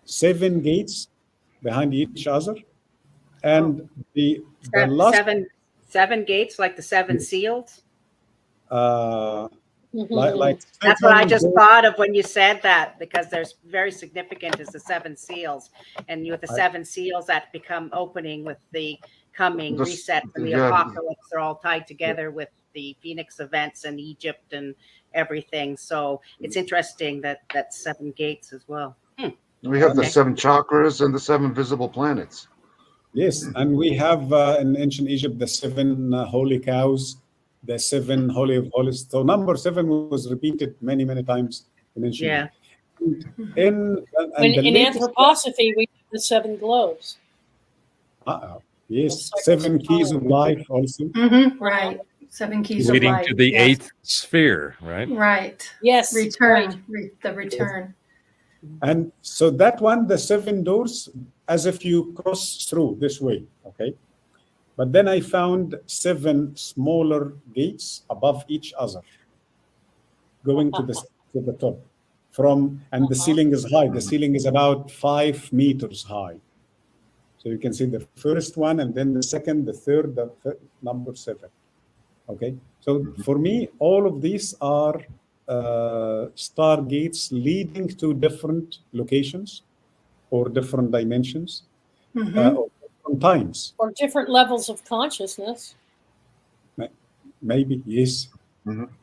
7 gates behind each other, and the last seven gates, like the 7 seals. Like that's what I just thought of when you said that, because there's very significant is the 7 seals, and with the 7 seals that become opening with the coming reset and the apocalypse, they're all tied together with the Phoenix events and Egypt and everything. So it's interesting that that's 7 gates as well. We have the 7 chakras and the 7 visible planets. Yes, and we have in ancient Egypt the 7 holy cows, the 7 holy of holies. So number 7 was repeated many, many times in ancient Egypt. In Anthroposophy, we have the 7 globes. Yes, 7 keys of life also. Right. 7 keys of life. Leading to the 8th sphere, right? Right. Yes. Return. The return. And so that one, the 7 doors, as if you cross through this way, okay? But then I found 7 smaller gates above each other, going to the top. And the ceiling is high. The ceiling is about 5 meters high. So you can see the first one, and then the second, the third, number 7. Okay. So for me, all of these are stargates leading to different locations or different dimensions or different times. Or different levels of consciousness. Maybe, yes.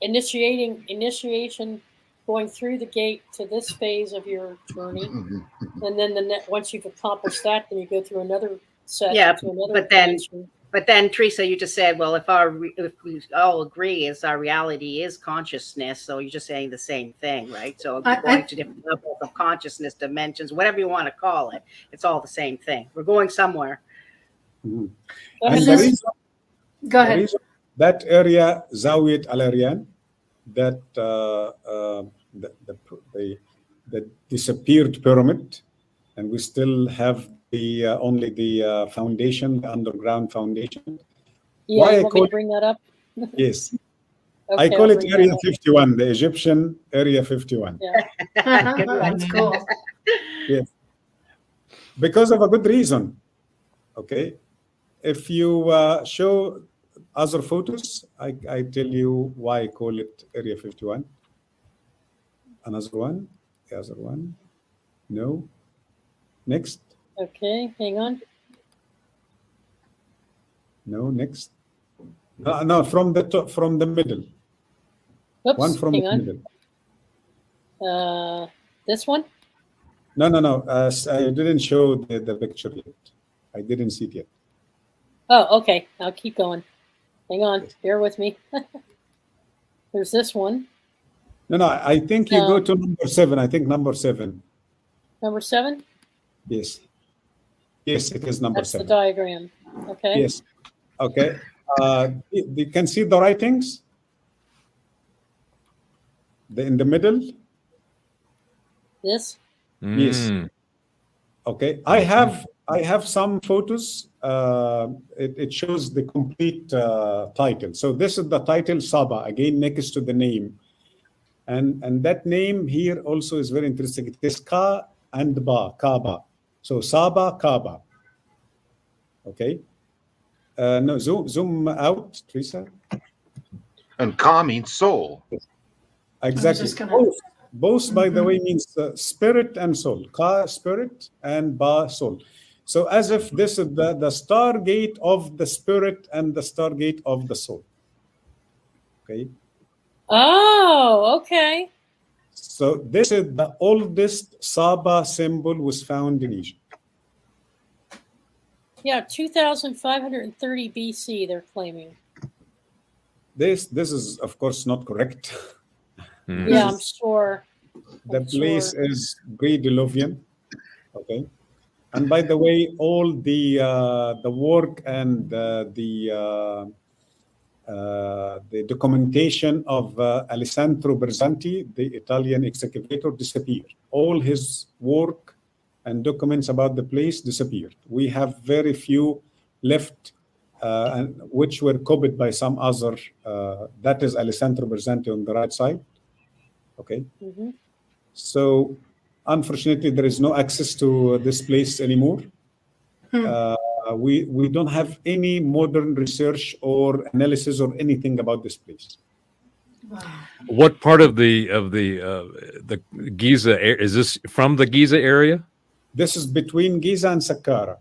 Initiation, going through the gate to this phase of your journey. And then once you've accomplished that, then you go through another set. Yeah, to another but then Teresa, you just said, well, if we all agree is our reality is consciousness, so you're just saying the same thing, right? So going to different levels of consciousness, dimensions, whatever you want to call it, it's all the same thing. We're going somewhere. And the reason, go ahead. That area, zawyet-el-aryan, that the disappeared pyramid, and we still have only the foundation, the underground foundation. Yeah, why you want me to bring that up? Yes. Okay, I call it Area 51, the Egyptian Area 51. Yeah. That's cool. Yes. Because of a good reason. Okay. If you show other photos, I tell you why I call it Area 51. Another one. The other one. No. Next. Okay, hang on. No, next. No, from the top, from the middle. Oops, one from hang the on. middle. This one? No. I didn't show the picture yet. I didn't see it yet. Oh, okay. I'll keep going. Hang on. Bear with me. There's this one. No. I think you go to number 7. I think number 7. Number 7? Yes. Yes, it is number 7. That's the diagram. Okay. Yes. Okay. You can see the writings? In the middle? This? Yes. Okay. I have some photos. It shows the complete title. So this is the title, Saba, again next to the name. And that name here also is very interesting. It is Ka and Ba, Kaaba. So Saba, Kaaba. Okay. No, zoom out, Teresa. And Ka means soul. Exactly. Both, by the way, means spirit and soul. Ka, spirit, and Ba, soul. So as if this is the Stargate of the spirit and the Stargate of the soul. Okay. Oh, okay. So this is the oldest Saba symbol was found in Egypt. Yeah, 2,530 BC, they're claiming. This is, of course, not correct. Yeah, I'm sure. The place is pre-Diluvian. Okay. And by the way, all the work and the documentation of Alessandro Berzanti, the Italian excavator, disappeared. All his work and documents about the place disappeared. We have very few left, and which were copied by some other. That is Alessandro Berzanti on the right side. Okay. So, unfortunately, there is no access to this place anymore. We don't have any modern research or analysis or anything about this place. What part of the Giza is this from the Giza area? This is between Giza and Saqqara.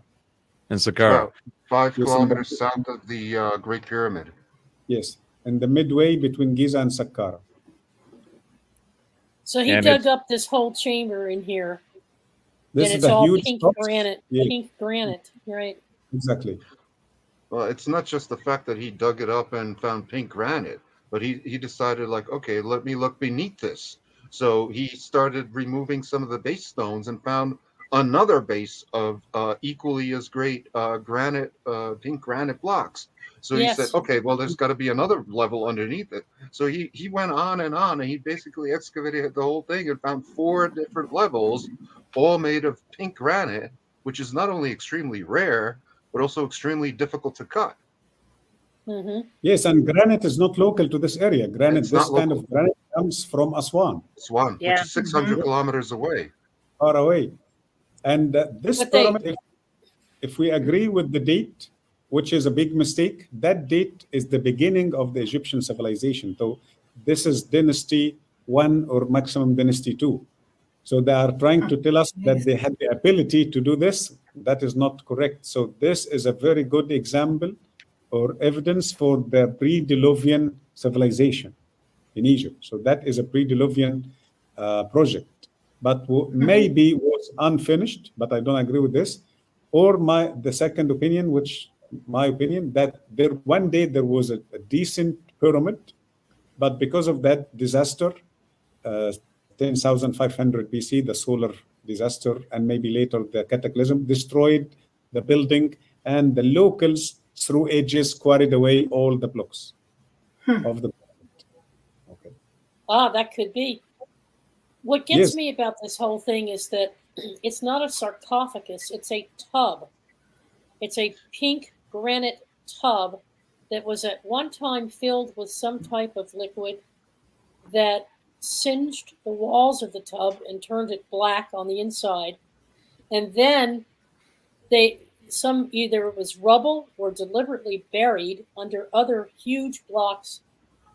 And Saqqara. 5 kilometers south of the Great Pyramid. Yes, in the midway between Giza and Saqqara. So he dug up this whole chamber in here. This and is it's the all huge pink box. granite. Yeah. Pink granite, right? Exactly. Well, it's not just the fact that he dug it up and found pink granite, but he decided, like, okay, let me look beneath this. So he started removing some of the base stones and found another base of equally as great granite, pink granite blocks. So he said, okay, well, there's got to be another level underneath it. So he went on, and he basically excavated the whole thing and found 4 different levels, all made of pink granite, which is not only extremely rare, but also extremely difficult to cut. Yes, and granite is not local to this area. Granite, this kind of granite comes from Aswan. Aswan, which is 600 kilometers away. Far away. And this pyramid, if we agree with the date, which is a big mistake, that date is the beginning of the Egyptian civilization. So this is dynasty 1 or maximum dynasty 2. So they are trying to tell us that they had the ability to do this. That is not correct. So this is a very good example or evidence for the pre-Diluvian civilization in Egypt. So that is a pre-Diluvian project, but maybe was unfinished, but I don't agree with this. Or the second opinion, my opinion, that one day there was a decent pyramid, but because of that disaster, 10,500 BC, the solar disaster, and maybe later the cataclysm destroyed the building, and the locals through ages quarried away all the blocks of the pyramid. Okay. Ah, that could be. What gets me about this whole thing is that it's not a sarcophagus, it's a tub. It's a pink granite tub that was at one time filled with some type of liquid that singed the walls of the tub and turned it black on the inside. And then either it was rubble or deliberately buried under other huge blocks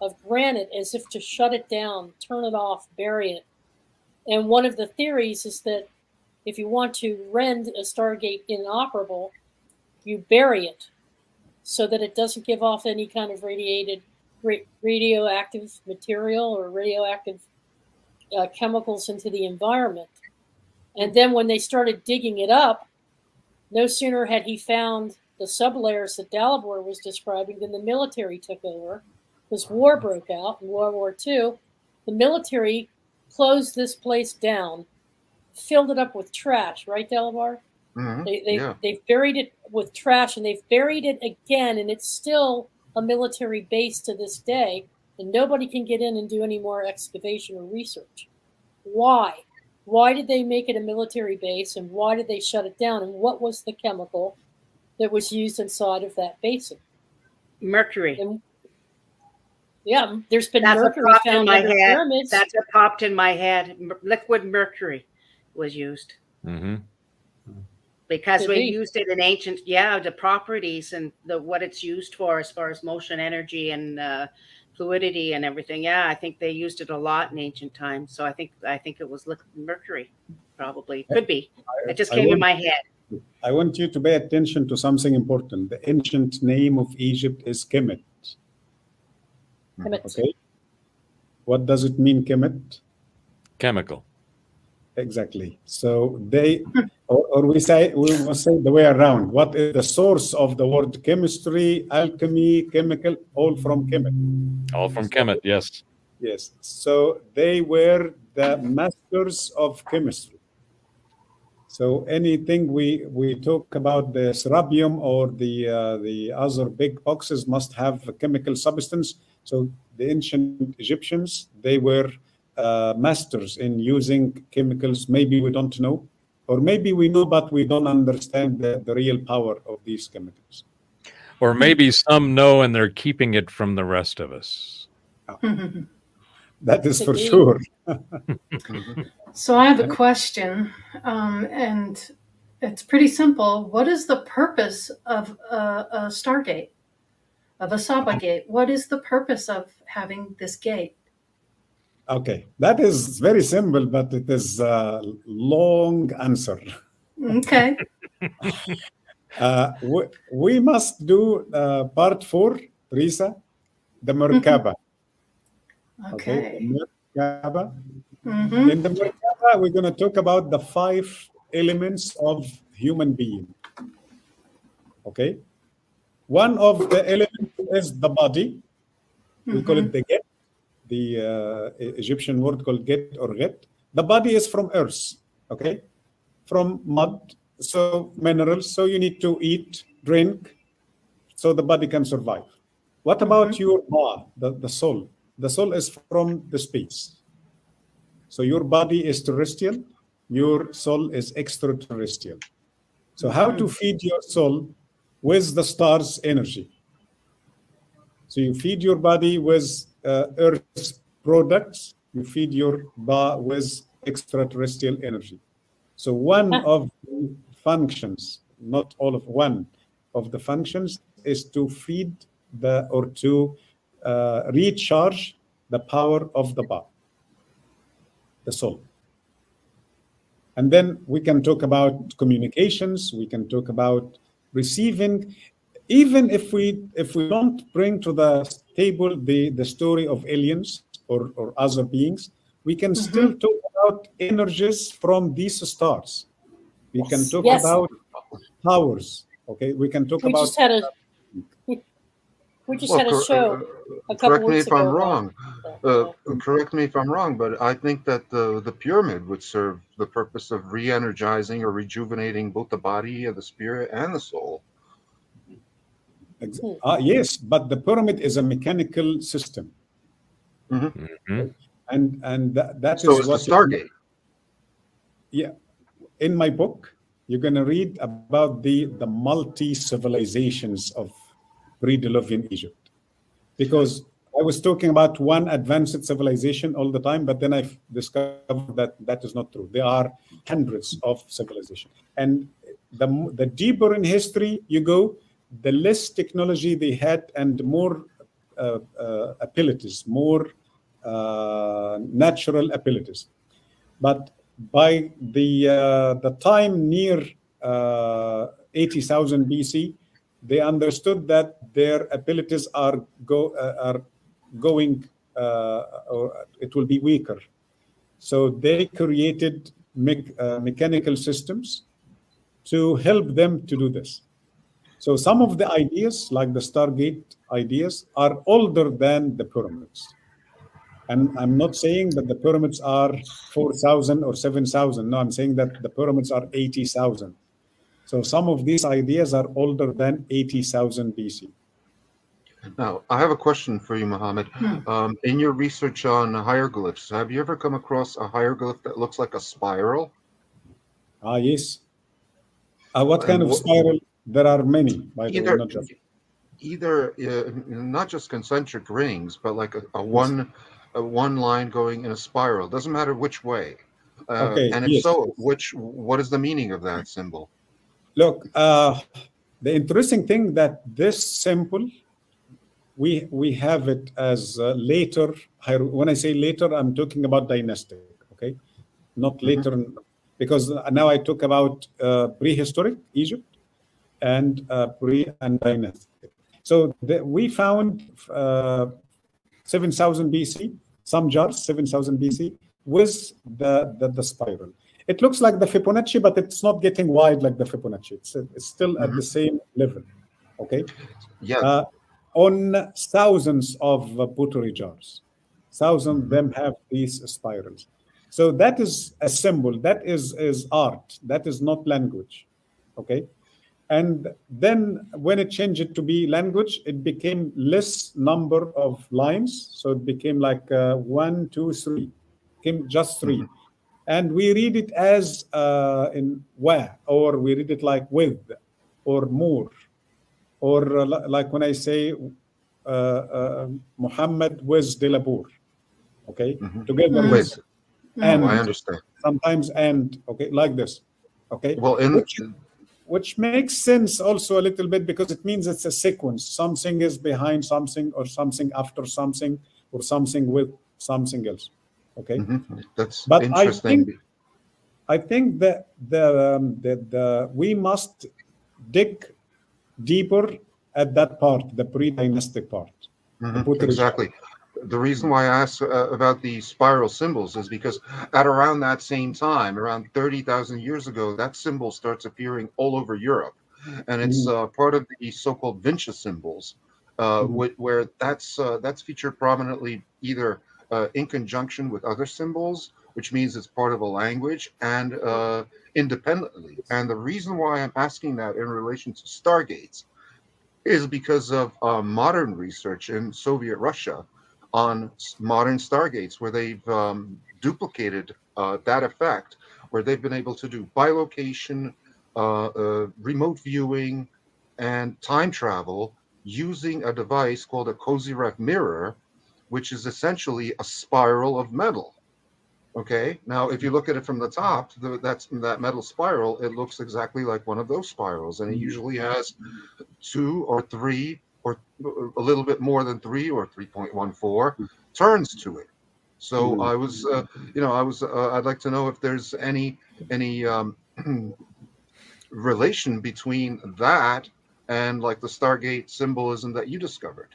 of granite as if to shut it down, turn it off, bury it. And one of the theories is that if you want to rend a Stargate inoperable, you bury it so that it doesn't give off any kind of radioactive material or radioactive chemicals into the environment. And then when they started digging it up, no sooner had he found the sublayers that Dalibor was describing than the military took over, because war broke out in World War II. The military closed this place down, filled it up with trash, right, Dalibor? They've buried it with trash, and they've buried it again, and it's still a military base to this day, and nobody can get in and do any more excavation or research. Why? Why did they make it a military base, and why did they shut it down, and what was the chemical that was used inside of that basin? Mercury. And, yeah, there's been mercury found in the pyramids. That's what popped in my head. Liquid mercury was used. Because we used it in ancient, the properties and what it's used for as far as motion, energy, and fluidity and everything. Yeah, I think they used it a lot in ancient times. So I think it was liquid mercury, probably. Could be. It just came in my head. I want you to pay attention to something important. The ancient name of Egypt is Kemet. Kemet. Okay. What does it mean, Kemet? Chemical. Exactly. So they, or we must say the way around. What is the source of the word chemistry, alchemy, chemical? All from Kemet. All from Kemet, yes. Yes. So they were the masters of chemistry. So anything we talk about the cerubium or the other big boxes must have a chemical substance. So the ancient Egyptians, they were masters in using chemicals. Maybe we don't know, or maybe we know, but we don't understand the real power of these chemicals. Or maybe some know and they're keeping it from the rest of us. That is for sure. So I have a question, and it's pretty simple. What is the purpose of a Stargate, of a Saba gate? What is the purpose of having this gate? Okay, that is very simple, but it is a long answer. Okay. We must do part 4, Risa, the Merkaba. Okay. The Merkaba. Mm-hmm. In the Merkaba, we're going to talk about the 5 elements of human being. Okay. One of the elements is the body. We call it the get. The Egyptian word called get or get. The body is from earth. Okay. From mud. So minerals. So you need to eat, drink, so the body can survive. What about your ba, the soul? The soul is from the space. So your body is terrestrial, your soul is extraterrestrial. So how to feed your soul with the stars' energy? So you feed your body with Earth's products, you feed your ba with extraterrestrial energy. So one of the functions, not all of one of the functions, is to feed or to recharge the power of the ba, the soul. And then we can talk about communications, we can talk about receiving. Even if we don't bring to the table the story of aliens or other beings, we can still talk about energies from these stars. We can talk about powers. Okay, we can talk about. We just had a show a couple weeks ago. Correct me if I'm wrong. Correct me if I'm wrong, but I think that the pyramid would serve the purpose of re-energizing or rejuvenating both the body, the spirit, and the soul. Yes, but the pyramid is a mechanical system, and that so is what the Stargate. Yeah, in my book, you're going to read about the multi-civilizations of pre-Diluvian Egypt, because I was talking about one advanced civilization all the time, but then I've discovered that that is not true. There are hundreds of civilizations, and the deeper in history you go, the less technology they had and more abilities, more natural abilities. But by the time near 80,000 BC, they understood that their abilities are going, or it will be weaker. So they created mechanical systems to help them to do this. So some of the ideas, like the Stargate ideas, are older than the pyramids. And I'm not saying that the pyramids are 4,000 or 7,000. No, I'm saying that the pyramids are 80,000. So some of these ideas are older than 80,000 BC. Now, I have a question for you, Mohammed. In your research on hieroglyphs, have you ever come across a hieroglyph that looks like a spiral? Yes. What kind of spiral? There are many, by the way, not just. Either not just concentric rings, but like a one line going in a spiral. Doesn't matter which way. Okay. And if so, what is the meaning of that symbol? Look, the interesting thing that this symbol, we have it as later. When I say later, I'm talking about dynastic. Okay, not later. because now I talk about prehistoric Egypt and pre and dynastic. So we found 7,000 BC, some jars, 7,000 BC, with the spiral. It looks like the Fibonacci, but it's not getting wide like the Fibonacci. It's still at the same level, okay? Yeah. On thousands of pottery jars. Thousands of them have these spirals. So that is a symbol. That is art. That is not language, okay? And then when it changed to be language, it became less number of lines. So it became like 1, 2, 3. Became just 3. And we read it as in wa, or we read it like with, or more. Or like when I say Muhammad with Delabour, okay? Together with. And I understand. Sometimes and, okay, like this, okay? Well, which makes sense also a little bit, because it means it's a sequence. Something is behind something, or something after something, or something with something else. Okay, that's but interesting. I think that we must dig deeper at that part, the pre-dynastic part. Exactly. The reason why I asked about the spiral symbols is because at around that same time, around 30,000 years ago, that symbol starts appearing all over Europe. And it's part of the so-called Vinci symbols, where that's featured prominently either in conjunction with other symbols, which means it's part of a language, and independently. And the reason why I'm asking that in relation to Stargates is because of modern research in Soviet Russia on modern Stargates, where they've duplicated that effect, where they've been able to do bilocation, remote viewing, and time travel using a device called a Kozyrev mirror, which is essentially a spiral of metal. Okay, now if you look at it from the top, that metal spiral, it looks exactly like one of those spirals, and it usually has 2 or 3 or a little bit more than 3 or 3.14 turns to it. So I was, I'd like to know if there's any relation between that and like the Stargate symbolism that you discovered.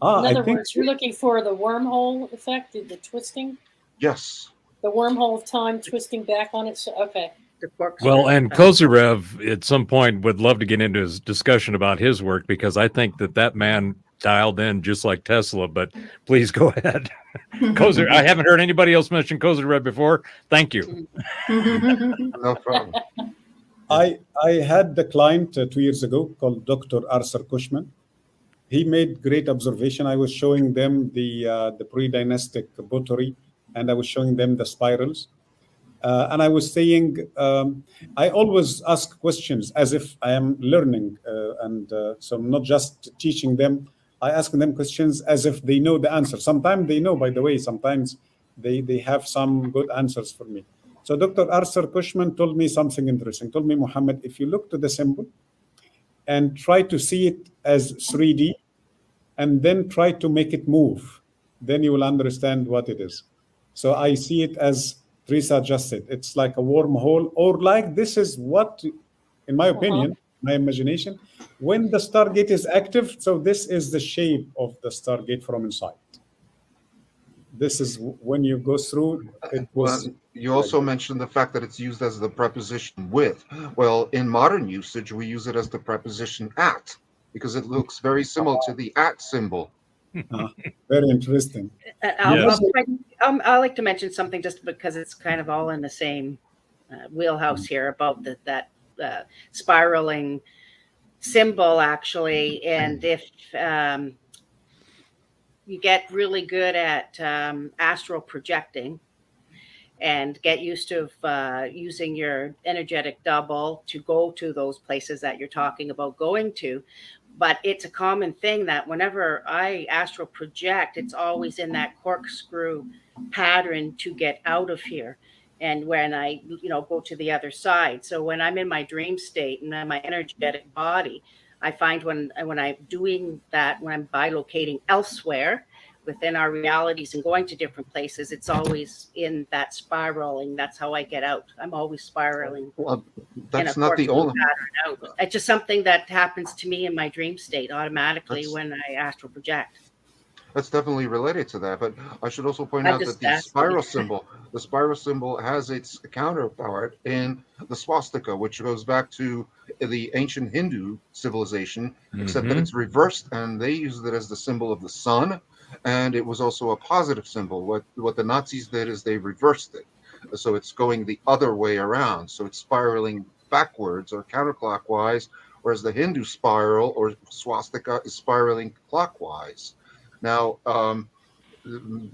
In other words, you're looking for the wormhole effect, the twisting? Yes. The wormhole of time twisting back on it. So, okay. Well, and Kozyrev at some point would love to get into his discussion about his work, because I think that man dialed in just like Tesla. But please go ahead. Kozyrev, I haven't heard anybody else mention Kozyrev before. Thank you. No problem. I had the client 2 years ago called Dr. Arthur Cushman. He made great observation. I was showing them the pre-dynastic pottery, and I was showing them the spirals. And I was saying, I always ask questions as if I am learning. So I'm not just teaching them. I ask them questions as if they know the answer. Sometimes they know, by the way. Sometimes they have some good answers for me. So Dr. Arthur Cushman told me something interesting. Told me, Mohammed, if you look to the symbol and try to see it as 3D, and then try to make it move, then you will understand what it is. So I see it as Teresa just said. It's like a wormhole, or like this is what, in my opinion, my imagination, when the Stargate is active, so this is the shape of the Stargate from inside. This is when you go through, it was... You also mentioned the fact that it's used as the preposition with. Well, in modern usage, we use it as the preposition at, because it looks very similar to the at symbol. Very interesting. I'd like to mention something just because it's kind of all in the same wheelhouse here about that spiraling symbol, actually. And if you get really good at astral projecting and get used to using your energetic double to go to those places that you're talking about going to. But it's a common thing that whenever I astral project, it's always in that corkscrew pattern to get out of here. And when I, go to the other side. So when I'm in my dream state and in my energetic body, I find when I'm doing that, when I'm bilocating elsewhere, within our realities and going to different places, it's always in that spiraling. That's how I get out. I'm always spiraling. Well, that's not the only pattern out. It's just something that happens to me in my dream state automatically when I astral project. That's definitely related to that, but I should also point out that the spiral symbol has its counterpart in the swastika, which goes back to the ancient Hindu civilization, except that it's reversed, and they used it as the symbol of the sun, and it was also a positive symbol. What the Nazis did is they reversed it, so it's going the other way around, so it's spiraling backwards or counterclockwise, whereas the Hindu spiral or swastika is spiraling clockwise. Now,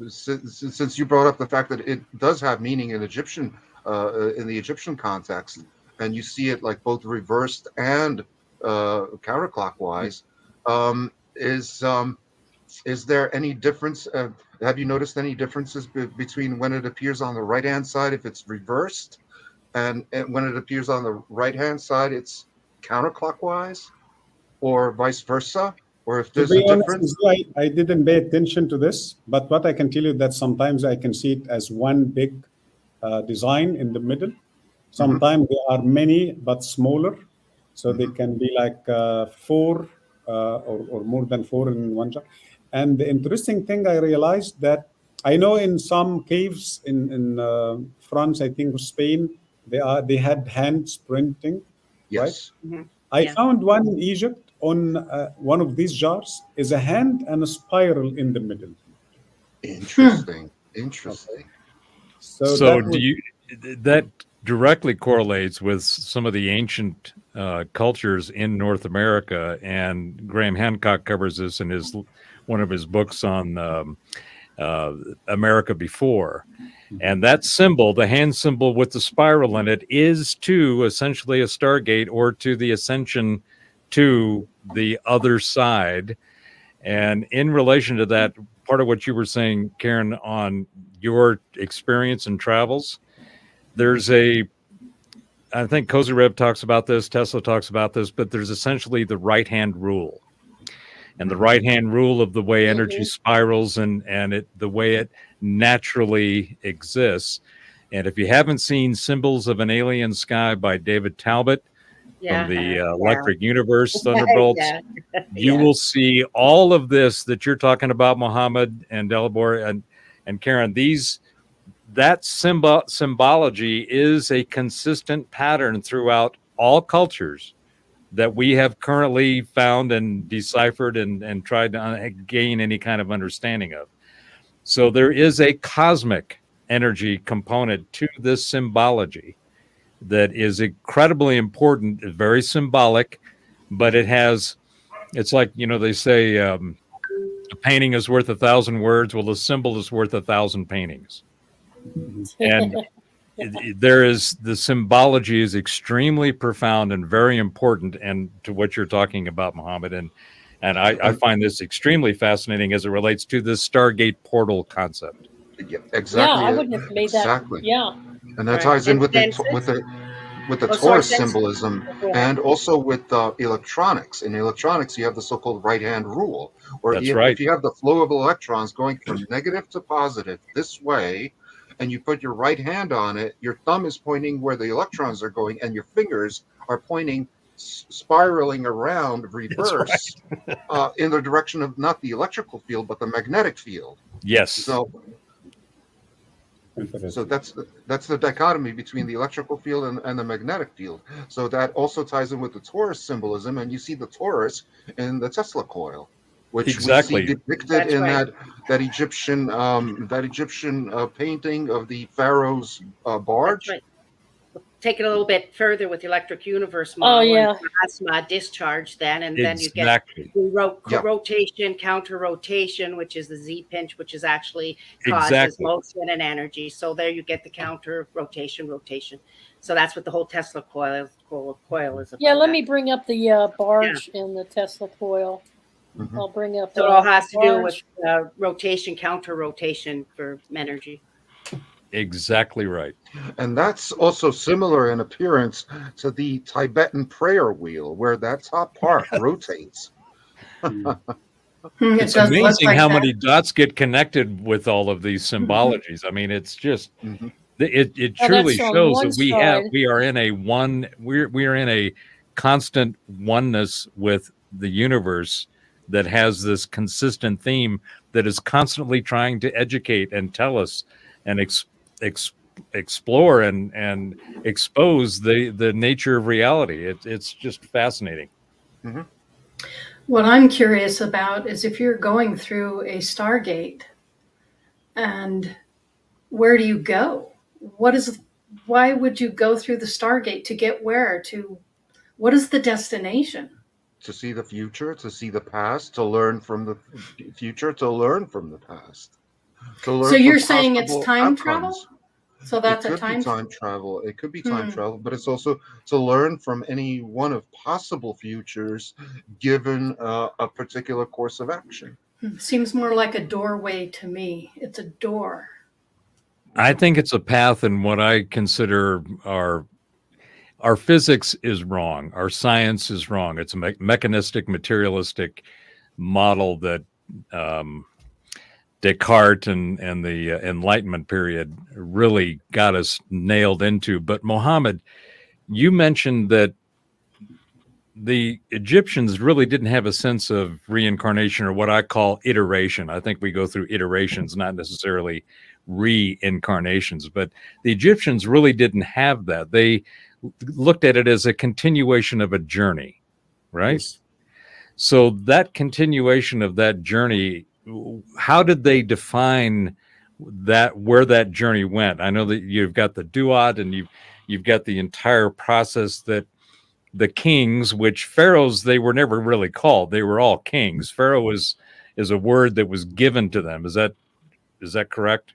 since you brought up the fact that it does have meaning in Egyptian, in the Egyptian context, and you see it like both reversed and counterclockwise, is there any difference? Have you noticed any differences between when it appears on the right-hand side, if it's reversed, and when it appears on the right-hand side, it's counterclockwise, or vice versa? Or if there's a difference? I didn't pay attention to this, but what I can tell you that sometimes I can see it as one big design in the middle. Sometimes there are many, but smaller. So they can be like 4 or more than 4 in one jar. And the interesting thing I realized that I know in some caves in France, I think Spain, they had hands printing. Yes. Right? I found one in Egypt. On one of these jars is a hand and a spiral in the middle. Interesting. Interesting. So that directly correlates with some of the ancient cultures in North America, and Graham Hancock covers this in one of his books on America Before. And that symbol, the hand symbol with the spiral in it, is to essentially a Stargate or to the Ascension to the other side. And in relation to that, part of what you were saying, Karen, on your experience and travels, there's I think Kozyrev talks about this, Tesla talks about this, but there's essentially the right-hand rule. And the right-hand rule of the way energy spirals and the way it naturally exists. And if you haven't seen Symbols of an Alien Sky by David Talbot, from the Electric Universe, Thunderbolts, you will see all of this that you're talking about, Mohammed and Delabor and Karen. That symbology is a consistent pattern throughout all cultures that we have currently found and deciphered and tried to gain any kind of understanding of. So there is a cosmic energy component to this symbology that is incredibly important, very symbolic, but it's like, they say a painting is worth 1,000 words. Well, the symbol is worth 1,000 paintings. And the symbology is extremely profound and very important, and to what you're talking about, Mohammed. And I find this extremely fascinating as it relates to this Stargate portal concept. Yeah, exactly. Yeah, I wouldn't have made that. Yeah. And that ties in with the Taurus symbolism, and also with electronics. In electronics, you have the so-called right-hand rule, or if you have the flow of electrons going from negative to positive this way, and you put your right hand on it, your thumb is pointing where the electrons are going, and your fingers are pointing, spiraling around reverse in the direction of not the electrical field, but the magnetic field. Yes. So that's the dichotomy between the electrical field and the magnetic field. So that also ties in with the Taurus symbolism, and you see the Taurus in the Tesla coil, which we see depicted in that Egyptian painting of the pharaoh's barge. Take it a little bit further with the Electric Universe model. Plasma discharge then, and then you get rotation, counter rotation, which is the Z pinch, which is actually causes motion and energy. So there you get the counter rotation. So that's what the whole Tesla coil is about. Yeah, let me bring up the barge in the Tesla coil. I'll bring up. So it all has to do with rotation, counter rotation for energy. Exactly right. And that's also similar in appearance to the Tibetan prayer wheel, where that top part rotates. It's amazing how many dots get connected with all of these symbologies. I mean, it's just it truly shows that we are in a constant oneness with the universe that has this consistent theme that is constantly trying to educate and tell us and explore and expose the nature of reality. It's just fascinating. What I'm curious about is if you're going through a Stargate, and where do you go? Why would you go through the Stargate to get where? What is the destination? To see the future, to see the past, to learn from the future, to learn from the past. So you're saying it's time travel? So that's a time travel. It could be time travel, but it's also to learn from any one of possible futures given a particular course of action. Seems more like a doorway to me. It's a door. I think it's a path, and what I consider our physics is wrong. Our science is wrong. It's a mechanistic, materialistic model that Descartes and the Enlightenment period really got us nailed into. But Mohamed, you mentioned that the Egyptians really didn't have a sense of reincarnation, or what I call iteration. I think we go through iterations, not necessarily reincarnations, but the Egyptians really didn't have that. They looked at it as a continuation of a journey, right? Yes. So that continuation of that journey, how did they define that, where that journey went? I know that you've got the duat, and you've got the entire process that the kings, which pharaohs, they were never really called. They were all kings. Pharaoh is a word that was given to them. Is that correct?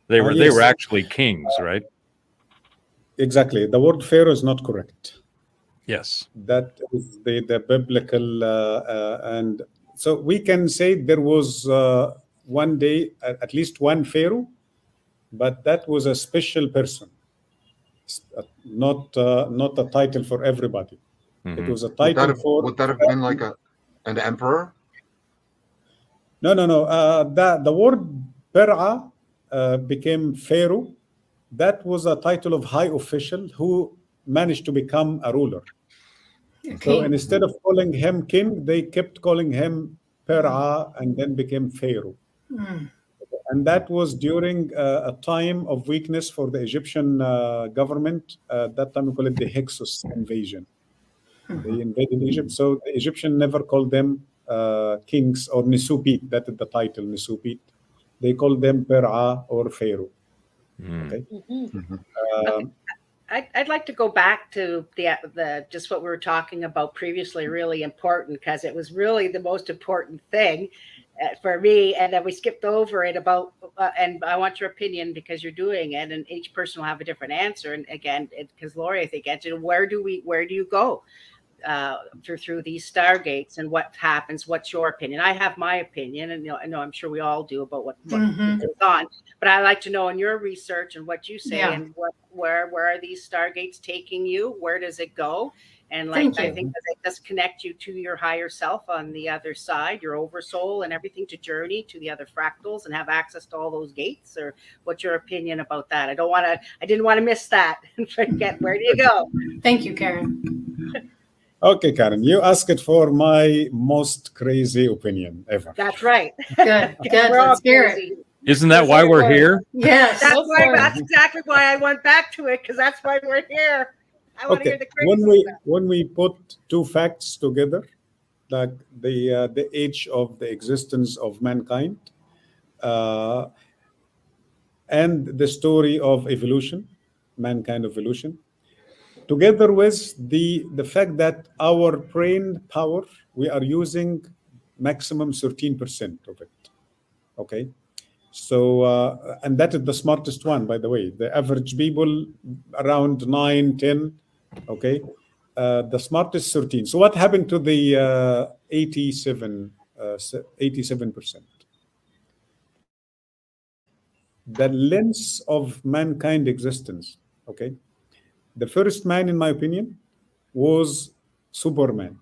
They were actually kings, right? Exactly. The word pharaoh is not correct. Yes. That is the biblical, and so we can say there was one day, at least one pharaoh, but that was a special person, not a title for everybody. It was a title Would that have been like an emperor? No. The word Per'a became pharaoh. That was a title of high official who managed to become a ruler. So instead of calling him king, they kept calling him Per'a, and then became pharaoh. And that was during a time of weakness for the Egyptian government. That time we call it the Hyksos invasion. They invaded Egypt, so the Egyptian never called them kings or Nisupit. That is the title, Nisupit. They called them Per'a or pharaoh. Okay. I'd like to go back to the just what we were talking about previously. Really important, because it was really the most important thing for me, and then we skipped over it about. And I want your opinion, because you're doing it, and each person will have a different answer. And again, because Lori, I think, answered, where do you go through these stargates, and what happens? What's your opinion? I have my opinion, and I know I'm sure we all do, about what goes on. But I like to know in your research and what you say, and where are these stargates taking you? Where does it go? And I think that it does connect you to your higher self on the other side, your oversoul, and everything, to journey to the other fractals and have access to all those gates. Or what's your opinion about that? I didn't want to miss that and forget. Where do you go? Thank you, Karen. Okay, Karen, you asked for my most crazy opinion ever. That's right. Good. Let's hear it. Isn't that why we're here? Yes. That's exactly why I went back to it, because that's why we're here. I want to hear the crazy stuff. When we put two facts together, like the age of the existence of mankind, and the story of evolution, mankind evolution, together with the fact that our brain power, we are using maximum 13% of it. Okay. So, and that is the smartest one, by the way. The average people around 9, 10, okay. The smartest 13. So what happened to the 87%? The lens of mankind existence, okay. The first man, in my opinion, was Superman.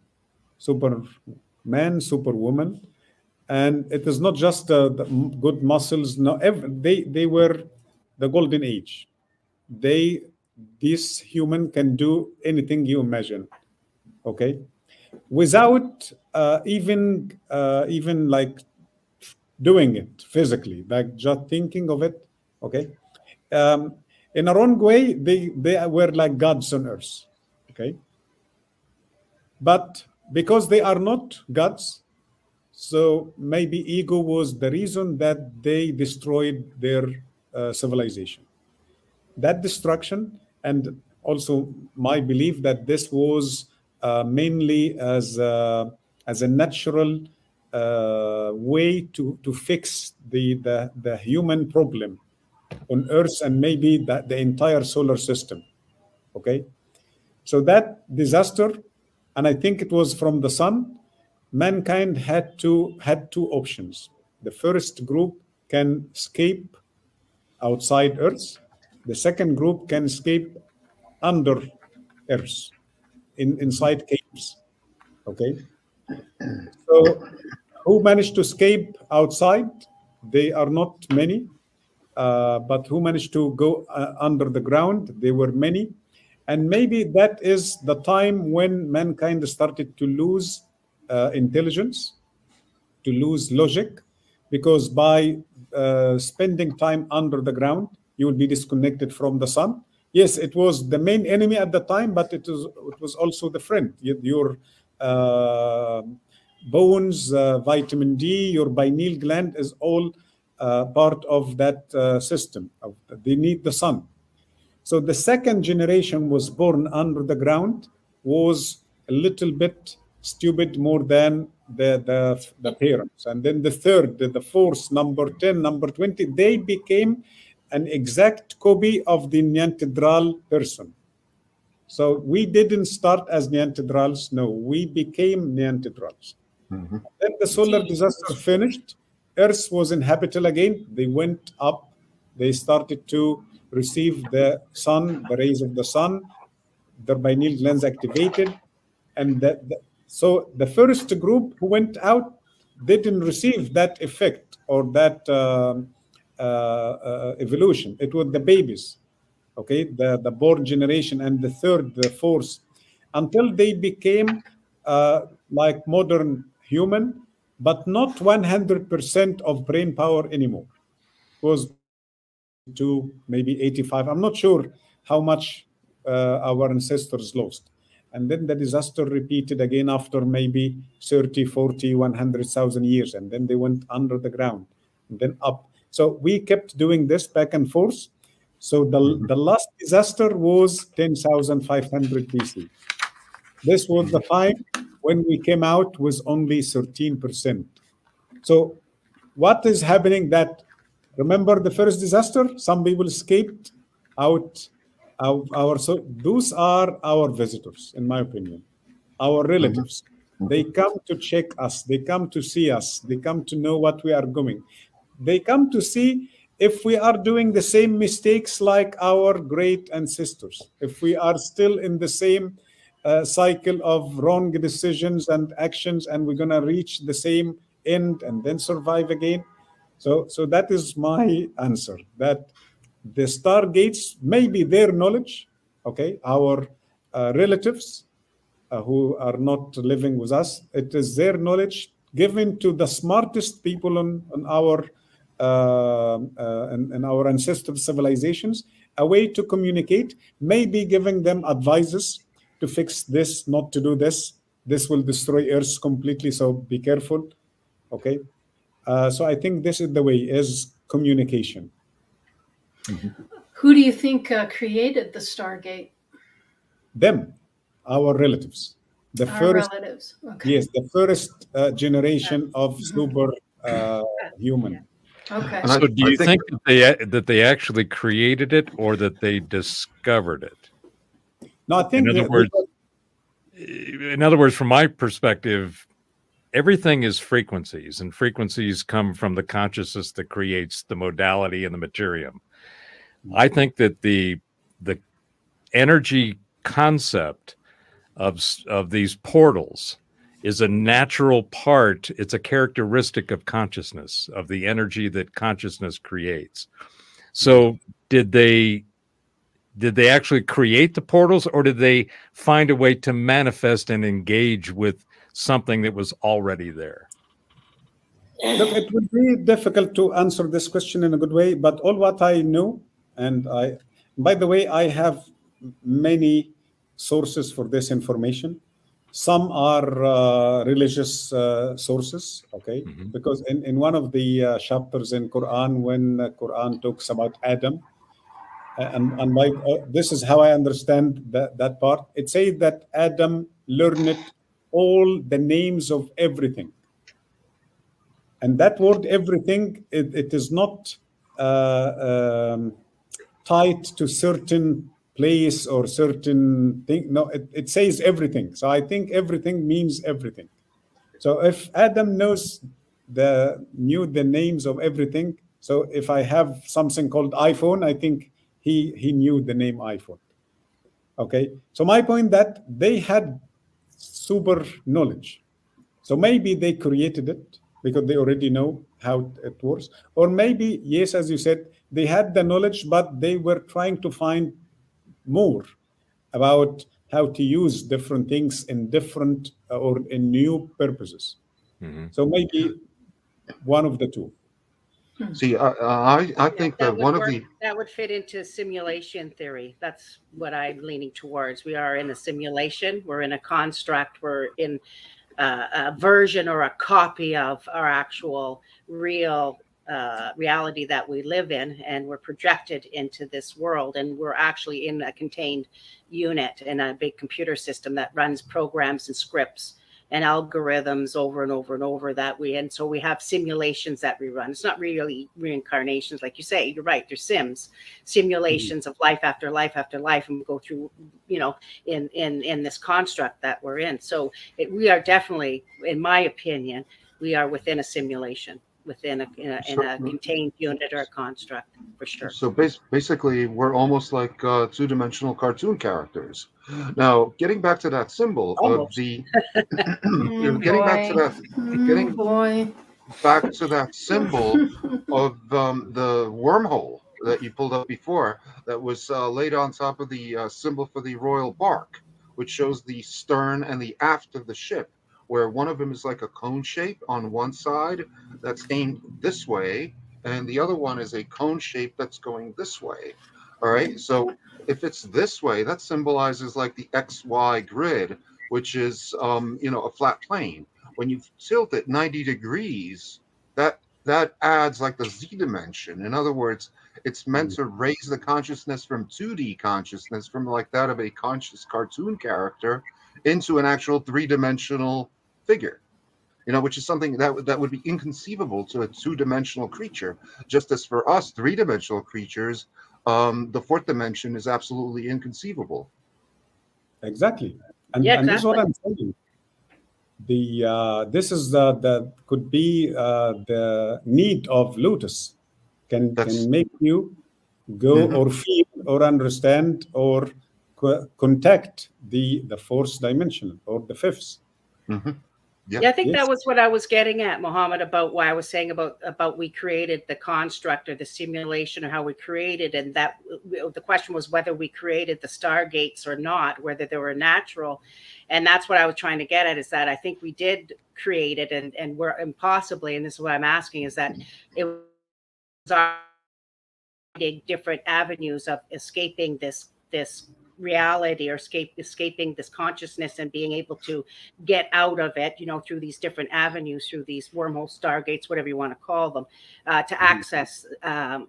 man, superwoman. And it is not just the good muscles. No, they were the golden age. This human can do anything you imagine. Okay, without even like doing it physically, like just thinking of it. Okay, in a wrong way, they were like gods on earth. Okay, but because they are not gods, so maybe ego was the reason that they destroyed their civilization. That destruction, and also my belief that this was mainly as a natural way to fix the human problem on Earth and maybe the entire solar system. Okay, so that disaster, and I think it was from the sun. Mankind had two options. The first group can escape outside Earth. The second group can escape under Earth, inside caves. Okay. So who managed to escape outside? They are not many. But who managed to go under the ground? They were many. And maybe that is the time when mankind started to lose intelligence, to lose logic, because by spending time under the ground, you will be disconnected from the sun. Yes, it was the main enemy at the time, but it was also the friend. Your bones, vitamin D, your pineal gland is all part of that system. They need the sun. So the second generation was born under the ground, was a little bit stupid more than the parents. And then the third, the fourth, number 10, number 20, they became an exact copy of the Neanderthal person. So we didn't start as Neanderthals. No, we became Neanderthals. Mm-hmm. Then the solar disaster finished. Earth was inhabitable again. They went up. They started to receive the sun, the rays of the sun. Their pineal glands activated. And so the first group who went out didn't receive that effect or that evolution. It was the babies, okay, the born generation, and the third, the fourth, until they became like modern human, but not 100% of brain power anymore. It was to maybe 85. I'm not sure how much our ancestors lost. And then the disaster repeated again after maybe 30, 40, 100,000 years. And then they went under the ground and then up. So we kept doing this back and forth. So the last disaster was 10,500 BC. This was the time when we came out with only 13%. So what is happening that, remember the first disaster? Some people escaped out. So those are our visitors, in my opinion, our relatives. Mm-hmm. They come to check us. They come to see us. They come to know what we are doing. They come to see if we are doing the same mistakes like our great ancestors, if we are still in the same cycle of wrong decisions and actions, and we're going to reach the same end and then survive again. So that is my answer, that the Stargates, maybe their knowledge, okay, our relatives who are not living with us, it is their knowledge given to the smartest people in our ancestral civilizations, a way to communicate, maybe giving them advices to fix this, not to do this. This will destroy Earth completely, so be careful, okay? So I think this is the way, is communication. Mm-hmm. Who do you think created the Stargate? Them, our relatives. The first relatives. Okay. Yes, the first generation of super human. Okay. So do you think that they actually created it, or that they discovered it? No, I think in other words, from my perspective, everything is frequencies, and frequencies come from the consciousness that creates the modality and the materium. I think that the energy concept of these portals is a natural part. It's a characteristic of consciousness, of the energy that consciousness creates. So did they actually create the portals, or did they find a way to manifest and engage with something that was already there? Look, it would be difficult to answer this question in a good way, but all what I know, and by the way, I have many sources for this information. Some are religious sources, okay? Because in one of the chapters in Quran, when Quran talks about Adam, and like this is how I understand that part. It says that Adam learned all the names of everything. And that word everything, it is not tied to certain place or certain thing. No, it says everything. So I think everything means everything. So if Adam knew the names of everything, so if I have something called iPhone, I think he knew the name iPhone. Okay. So my point that they had super knowledge. So maybe they created it because they already know how it works. Or maybe, yes, as you said, they had the knowledge, but they were trying to find more about how to use different things in different or in new purposes. So maybe one of the two. See, I think that one of the... That would fit into simulation theory. That's what I'm leaning towards. We are in a simulation. We're in a construct. We're in a version or a copy of our actual real reality that we live in, and we're projected into this world, and we're actually in a contained unit in a big computer system that runs programs and scripts and algorithms over and over and over and so we have simulations that we run. It's not really reincarnations, like you say. You're right. They're simulations of life after life after life, and we go through, in this construct that we're in. So we are definitely, in my opinion, we are within a simulation, within a contained unit or a construct, for sure. So basically, we're almost like two-dimensional cartoon characters. Now, getting back to that symbol of the, back to that symbol of the wormhole that you pulled up before, that was laid on top of the symbol for the royal bark, which shows the stern and the aft of the ship, where one of them is like a cone shape on one side that's aimed this way, and the other one is a cone shape that's going this way. All right, so if it's this way, that symbolizes like the XY grid, which is a flat plane. When you tilt it 90 degrees, that adds like the Z dimension. In other words, it's meant to raise the consciousness from 2D consciousness, from like that of a conscious cartoon character, into an actual three-dimensional figure, which is something that would be inconceivable to a two-dimensional creature. Just as for us three-dimensional creatures, the fourth dimension is absolutely inconceivable. Exactly. And this is what I'm saying. This is the could be the need of Lotus can make you go or feel or understand or contact the fourth dimension or the fifth. Yeah, I think that was what I was getting at, Mohammed, about why I was saying about we created the construct or the simulation, or how we created, and that the question was whether we created the Stargates or not, whether they were natural. And that's what I was trying to get at, is that I think we did create it, and we're impossibly, and this is what I'm asking, is that it was our different avenues of escaping this reality, or escaping this consciousness, and being able to get out of it, through these different avenues, through these wormhole, stargates, whatever you want to call them, to access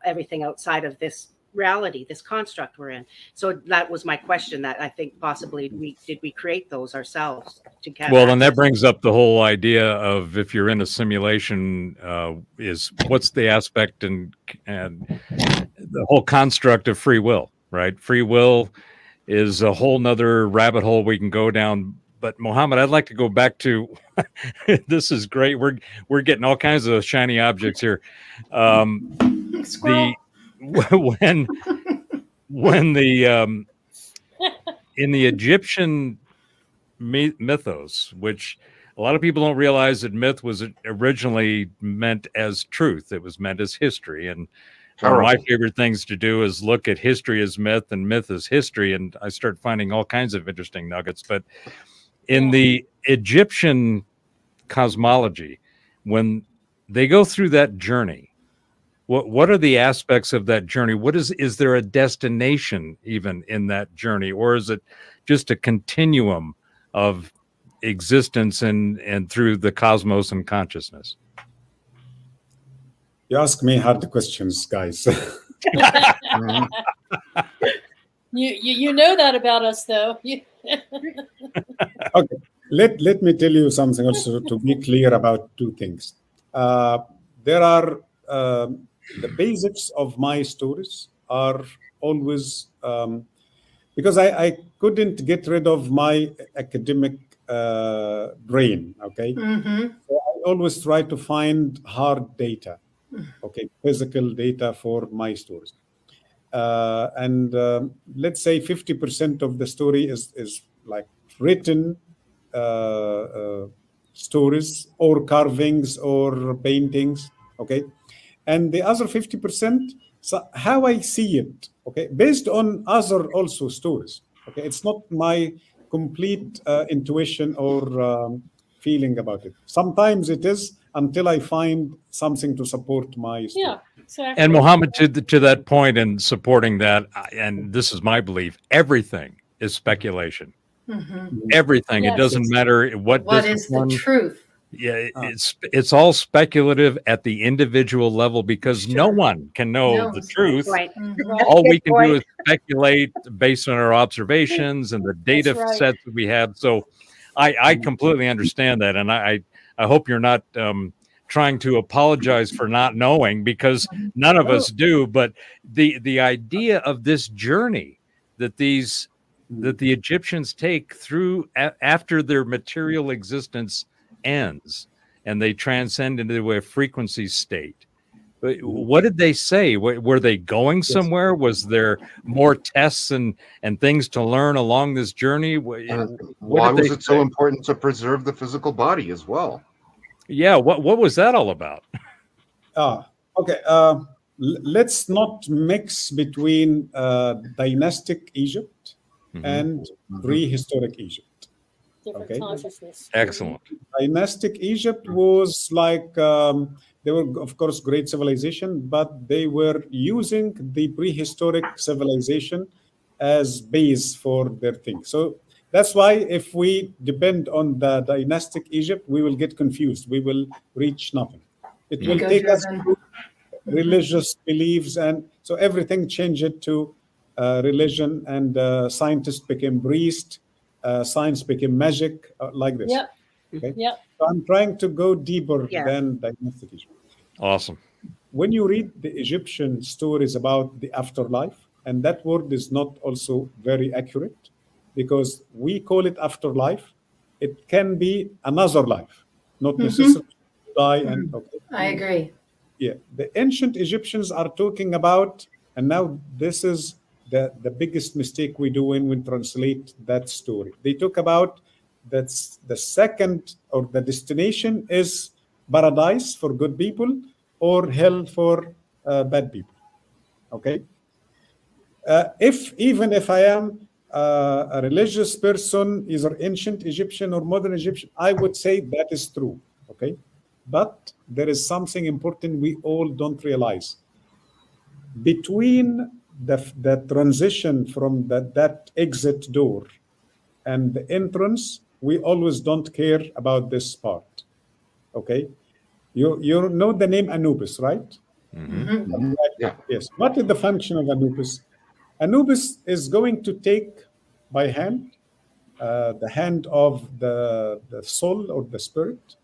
everything outside of this reality, this construct we're in. So that was my question, that I think possibly did we create those ourselves to get well access? And that brings up the whole idea of, if you're in a simulation, is what's the aspect and the whole construct of free will, right? Free will is a whole nother rabbit hole we can go down. But Mohammed, I'd like to go back to this is great. We're getting all kinds of shiny objects here. When the in the Egyptian mythos, which a lot of people don't realize that myth was originally meant as truth. It was meant as history. And one of my favorite things to do is look at history as myth and myth as history. And I start finding all kinds of interesting nuggets. But in the Egyptian cosmology, when they go through that journey, what are the aspects of that journey? Is there a destination even in that journey, or is it just a continuum of existence and through the cosmos and consciousness? You ask me hard questions, guys. You know that about us, though. Okay, let me tell you something also to be clear about two things. There are the basics of my stories are always because I couldn't get rid of my academic brain. Okay, so I always try to find hard data. Okay, physical data for my stories. And let's say 50% of the story is like written stories or carvings or paintings, okay? And the other 50%, so how I see it, okay, based on other also stories, okay? It's not my complete intuition or feeling about it. Sometimes it is until I find something to support my story. Yeah, exactly. And Mohamed, to that point and supporting that, and this is my belief, everything is speculation. Everything. Yes. It doesn't matter what is the truth. Yeah, it's all speculative at the individual level because no one can know the truth. Right. All we can do is speculate based on our observations and the data sets that we have. So I completely understand that. And I hope you're not trying to apologize for not knowing, because none of us do. But the idea of this journey that the Egyptians take through after their material existence ends and they transcend into a frequency state. What did they say? Were they going somewhere? Was there more tests and things to learn along this journey? Why was it so important to preserve the physical body as well? Yeah, what was that all about? Okay. Let's not mix between dynastic Egypt and prehistoric Egypt. Different consciousness. Excellent. Dynastic Egypt was like, they were, of course, great civilization, but they were using the prehistoric civilization as base for their thing. So that's why if we depend on the dynastic Egypt, we will get confused. We will reach nothing. It will take us to religious beliefs. And so everything changed to religion, and scientists became priests. Science became magic, like this. Yep. Okay? Yep. So I'm trying to go deeper than dynastic Egypt. Awesome. When you read the Egyptian stories about the afterlife, and that word is not also very accurate, because we call it afterlife. It can be another life, not necessarily die. And I agree. Yeah, the ancient Egyptians are talking about, and now this is the biggest mistake we do when we translate that story. They talk about that's the second, or the destination is paradise for good people or hell for bad people. Okay. Even if I am a religious person, either ancient Egyptian or modern Egyptian, I would say that is true. Okay. But there is something important we all don't realize. Between the transition from that exit door and the entrance, we always don't care about this part. Okay, you know the name Anubis, right? Yeah. Yes. What is the function of Anubis? Anubis is going to take by hand the hand of the soul or the spirit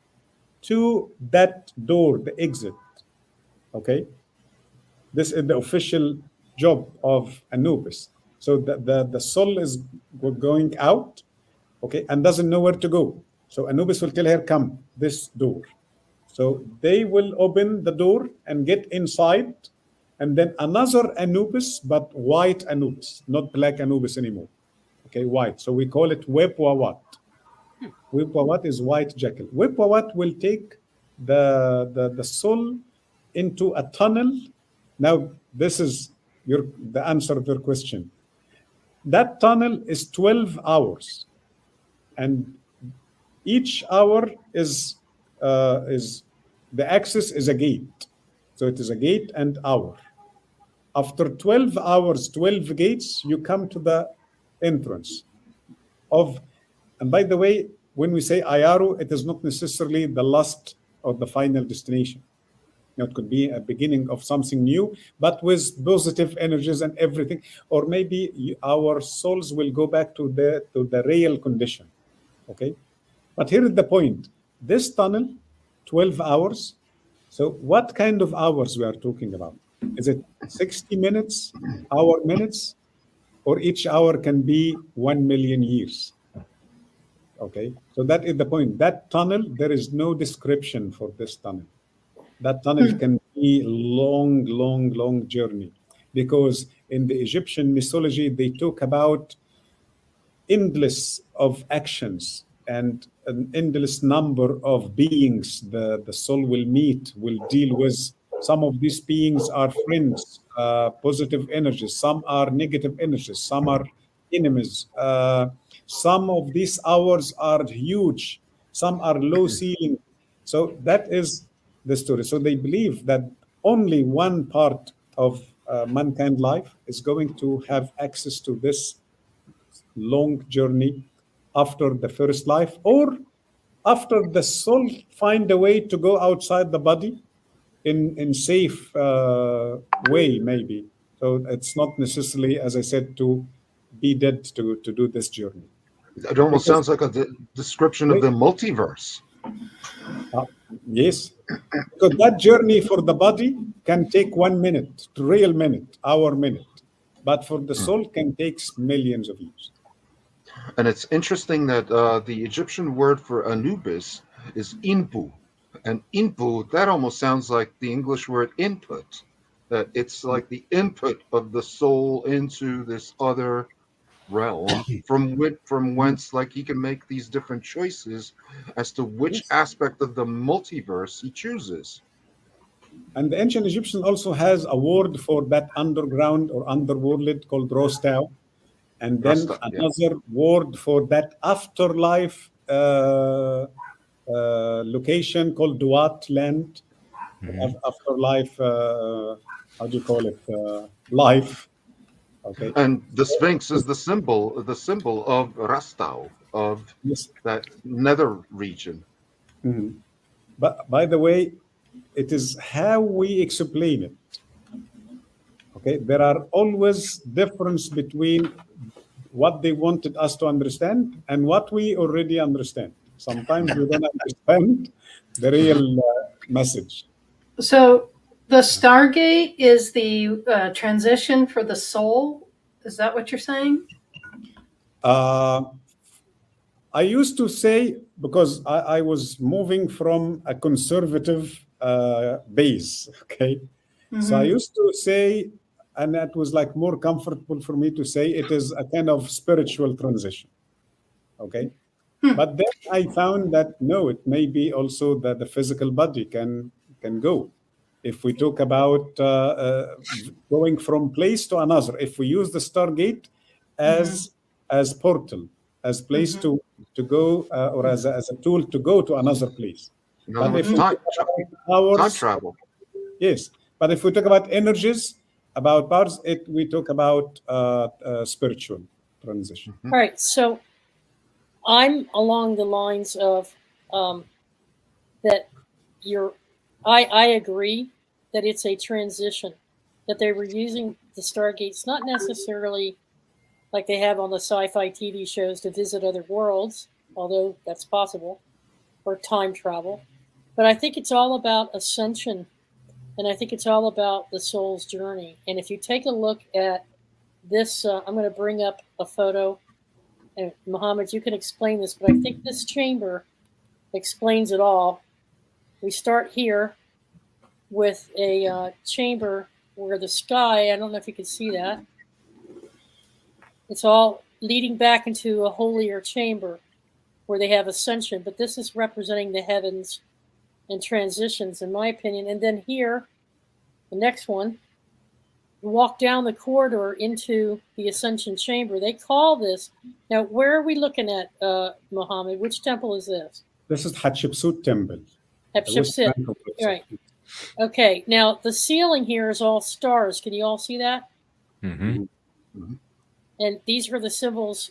to that door, the exit. Okay, this is the official job of Anubis. So the soul is going out, okay, and doesn't know where to go. So Anubis will tell her, come, this door. So they will open the door and get inside, and then another Anubis, but white Anubis, not black Anubis anymore. Okay, white. So we call it Webwawat. Whipawat is white jackal. Whipawat will take the soul into a tunnel. Now, this is the answer of your question. That tunnel is 12 hours, and each hour is the axis is a gate. So it is a gate and hour. After 12 hours, 12 gates, you come to the entrance of, and by the way, when we say Ayaru, it is not necessarily the last or the final destination. It could be a beginning of something new, but with positive energies and everything. Or maybe our souls will go back to the real condition. Okay? But here is the point. This tunnel, 12 hours. So what kind of hours we are talking about? Is it 60 minutes, hour minutes, or each hour can be 1 million years? Okay, so that is the point. That tunnel, there is no description for this tunnel. That tunnel can be long, long, long journey, because in the Egyptian mythology, they talk about endless of actions and an endless number of beings the soul will meet, will deal with. Some of these beings are friends, positive energies. Some are negative energies. Some are enemies. Some of these hours are huge. Some are low ceiling. So that is the story. So they believe that only one part of mankind life is going to have access to this long journey after the first life, or after the soul find a way to go outside the body in safe way, maybe. So it's not necessarily, as I said, to be dead to do this journey. It almost sounds like a description of the multiverse. Yes, because that journey for the body can take 1 minute, real minute, hour minute, but for the soul can take millions of years. And it's interesting that the Egyptian word for Anubis is Inpu. And Inpu, that almost sounds like the English word input. That it's like the input of the soul into this other realm from whence like he can make these different choices as to which aspect of the multiverse he chooses. And the ancient Egyptian also has a word for that underground or underworld called Rostau. And then another word for that afterlife location called Duat land, afterlife, how do you call it? Life. Okay. And the Sphinx is the symbol of Rastau, of that nether region. But by the way, it is how we explain it. Okay, there are always difference between what they wanted us to understand and what we already understand. Sometimes we don't understand the real message. So the Stargate is the transition for the soul. Is that what you're saying? I used to say, because I was moving from a conservative base, okay? So I used to say, and that was like more comfortable for me to say, it is a kind of spiritual transition, okay? But then I found that no, it may be also that the physical body can go. If we talk about going from place to another, if we use the Stargate as portal, as place to go, or as a tool to go to another place. But if time travel. Yes, but if we talk about energies, about powers, we talk about spiritual transition. All right, so I'm along the lines of that I agree that it's a transition, that they were using the Stargates not necessarily like they have on the sci-fi TV shows to visit other worlds, although that's possible, or time travel. But I think it's all about ascension, and I think it's all about the soul's journey. And if you take a look at this, I'm going to bring up a photo. And Mohamed, you can explain this, but I think this chamber explains it all. We start here with a chamber where the sky, I don't know if you can see that, it's all leading back into a holier chamber. where they have ascension, but this is representing the heavens and transitions, in my opinion. And then here, the next one, you walk down the corridor into the ascension chamber. They call this, now where are we looking at, Mohammed? Which temple is this? This is Hatshepsut temple. Hatshepsut, right. Okay, now the ceiling here is all stars. Can you all see that? Mm-hmm. Mm-hmm. And these are the symbols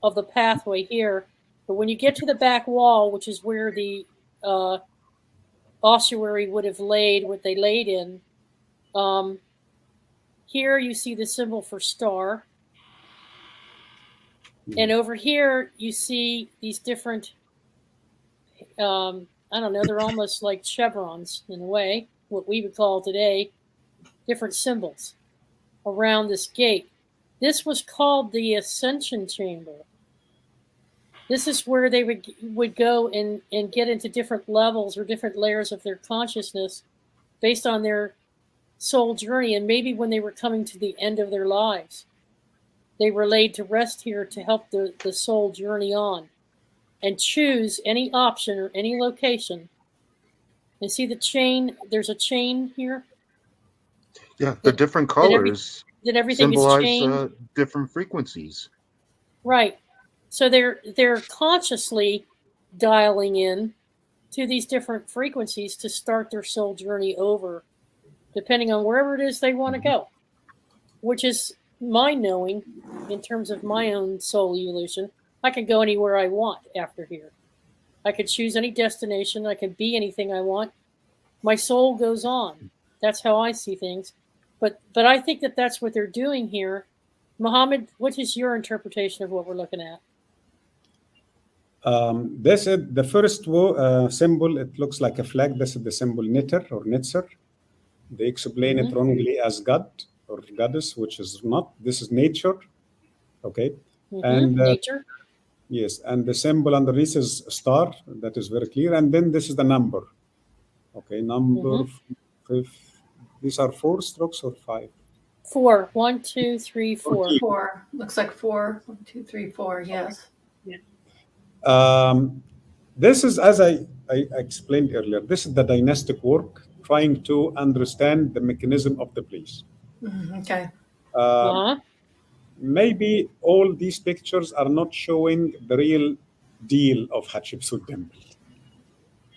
of the pathway here. But when you get to the back wall, which is where the ossuary would have laid what they laid in, here you see the symbol for star. And over here you see these different, I don't know, they're almost like chevrons in a way, what we would call today, different symbols around this gate. This was called the Ascension Chamber. This is where they would go and get into different levels or different layers of their consciousness based on their soul journey. And maybe when they were coming to the end of their lives, they were laid to rest here to help the soul journey on and choose any option or any location. And see the chain, there's a chain here. Yeah, the different colors that everything symbolize different frequencies. Right. So they're consciously dialing in to these different frequencies to start their soul journey over, depending on wherever it is they want to go, which is my knowing in terms of my own soul evolution. I can go anywhere I want after here. I could choose any destination. I can be anything I want. My soul goes on. That's how I see things. But I think that that's what they're doing here. Mohammed, what is your interpretation of what we're looking at? This is the first symbol. It looks like a flag. This is the symbol Neter or Netzer. They explain it wrongly as God or goddess, which is not. This is nature. Okay. And nature. Yes, and the symbol underneath is a star. That is very clear. And then this is the number. Okay, number 5. These are 4 strokes or 5? 4. 1, 2, 3, 4. 4. Looks like 4. 1, 2, 3, 4. Yes. This is, as I explained earlier, this is the dynastic work, trying to understand the mechanism of the place. Okay. Maybe all these pictures are not showing the real deal of Hatshepsut temple.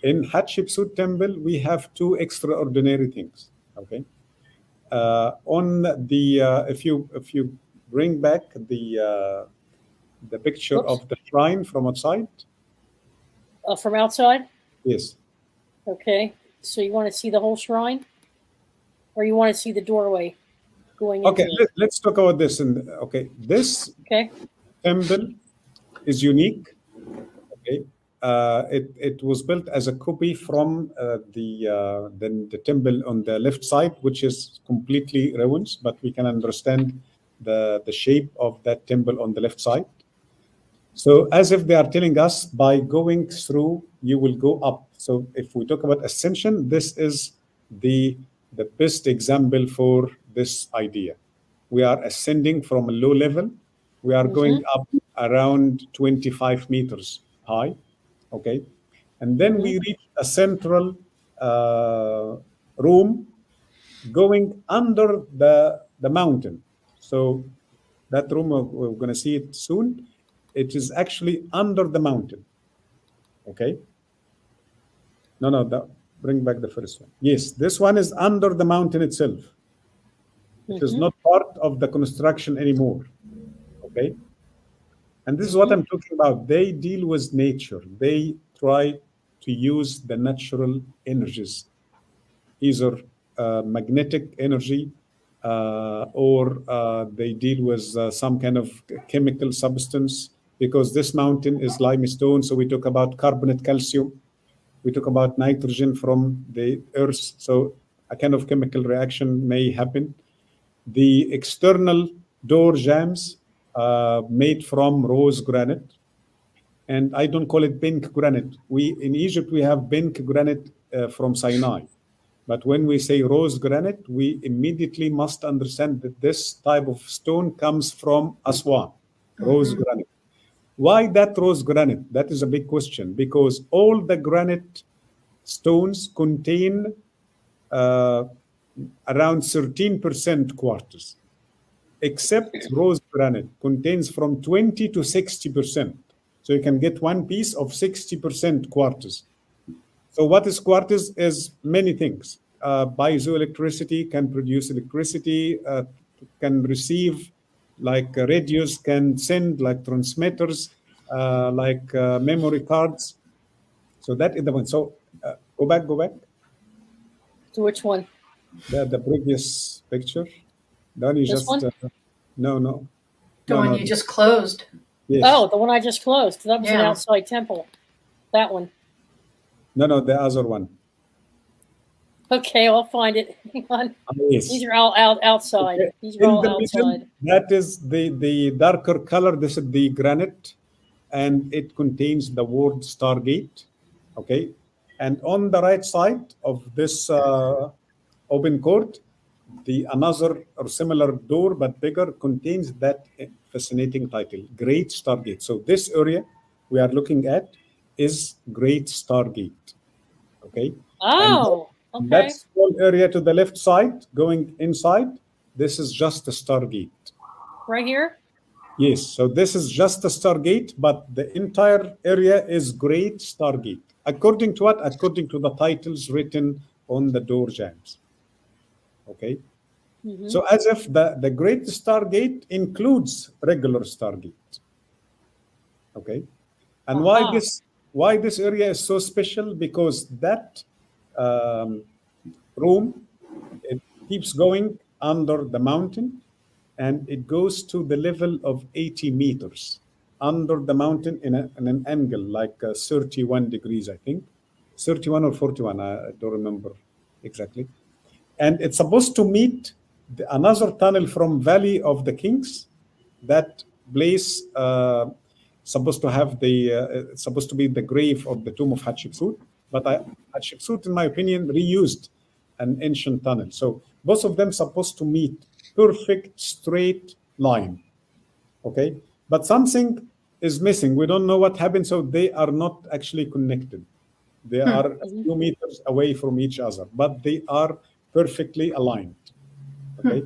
In Hatshepsut temple, we have 2 extraordinary things. Okay. On the if you bring back the picture of the shrine from outside. From outside? Yes. Okay. So you want to see the whole shrine, or you want to see the doorway going? Okay. Let's talk about this. And okay, this temple is unique. Okay. It was built as a copy from the temple on the left side, which is completely ruins, but we can understand the shape of that temple on the left side. So as if they are telling us, by going through, you will go up. So if we talk about ascension, this is the best example for this idea. We are ascending from a low level. We are going up around 25 meters high. Okay, and then we reach a central room going under the mountain. So that room, we're going to see it soon. It is actually under the mountain. Okay. No, bring back the first one. Yes, this one is under the mountain itself. It is not part of the construction anymore. Okay. And this is what I'm talking about. They deal with nature. They try to use the natural energies, either magnetic energy or they deal with some kind of chemical substance, because this mountain is limestone. So we talk about carbonate calcium. We talk about nitrogen from the earth. So a kind of chemical reaction may happen. The external door jambs made from rose granite, and I don't call it pink granite. In Egypt we have pink granite from Sinai, but when we say rose granite, we immediately must understand that this type of stone comes from Aswan, rose granite. Why that rose granite? That is a big question, because all the granite stones contain around 13% quartz, except rose granite contains from 20 to 60%. So you can get one piece of 60% quartz. So what is quartz? Is many things. Piezoelectricity, can produce electricity, can receive like radios, can send like transmitters, like memory cards. So that is the one. So go back. To which one? The previous picture. The one you This just one? no. The one you just closed. Yes. Oh, the one I just closed. That was an Yeah. outside temple. That one. No, the other one. Okay, I'll find it. Hang on. Yes. These are all outside. Okay. These are all In the middle, outside. that is the darker color. This is the granite, and it contains the word Stargate. Okay, and on the right side of this open court, the another or similar door but bigger contains that fascinating title, Great Stargate. So this area we are looking at is Great Stargate. Okay. Oh, okay. That small area to the left side going inside, this is just a Stargate. Right here? Yes, so this is just a Stargate, but the entire area is Great Stargate. According to what? According to the titles written on the door jambs. Okay. Mm-hmm. So as if the Great Stargate includes regular Stargate. Okay. And why this area is so special? Because that room, it keeps going under the mountain, and it goes to the level of 80 meters under the mountain in an angle like 31 degrees, I think. 31 or 41, I don't remember exactly. And it's supposed to meet another tunnel from Valley of the Kings. That place supposed to have supposed to be the grave of the tomb of Hatshepsut. But Hatshepsut, in my opinion, reused an ancient tunnel. So both of them supposed to meet perfect straight line. Okay, but something is missing. We don't know what happened. So they are not actually connected. They are a few meters away from each other, but they are perfectly aligned. Okay.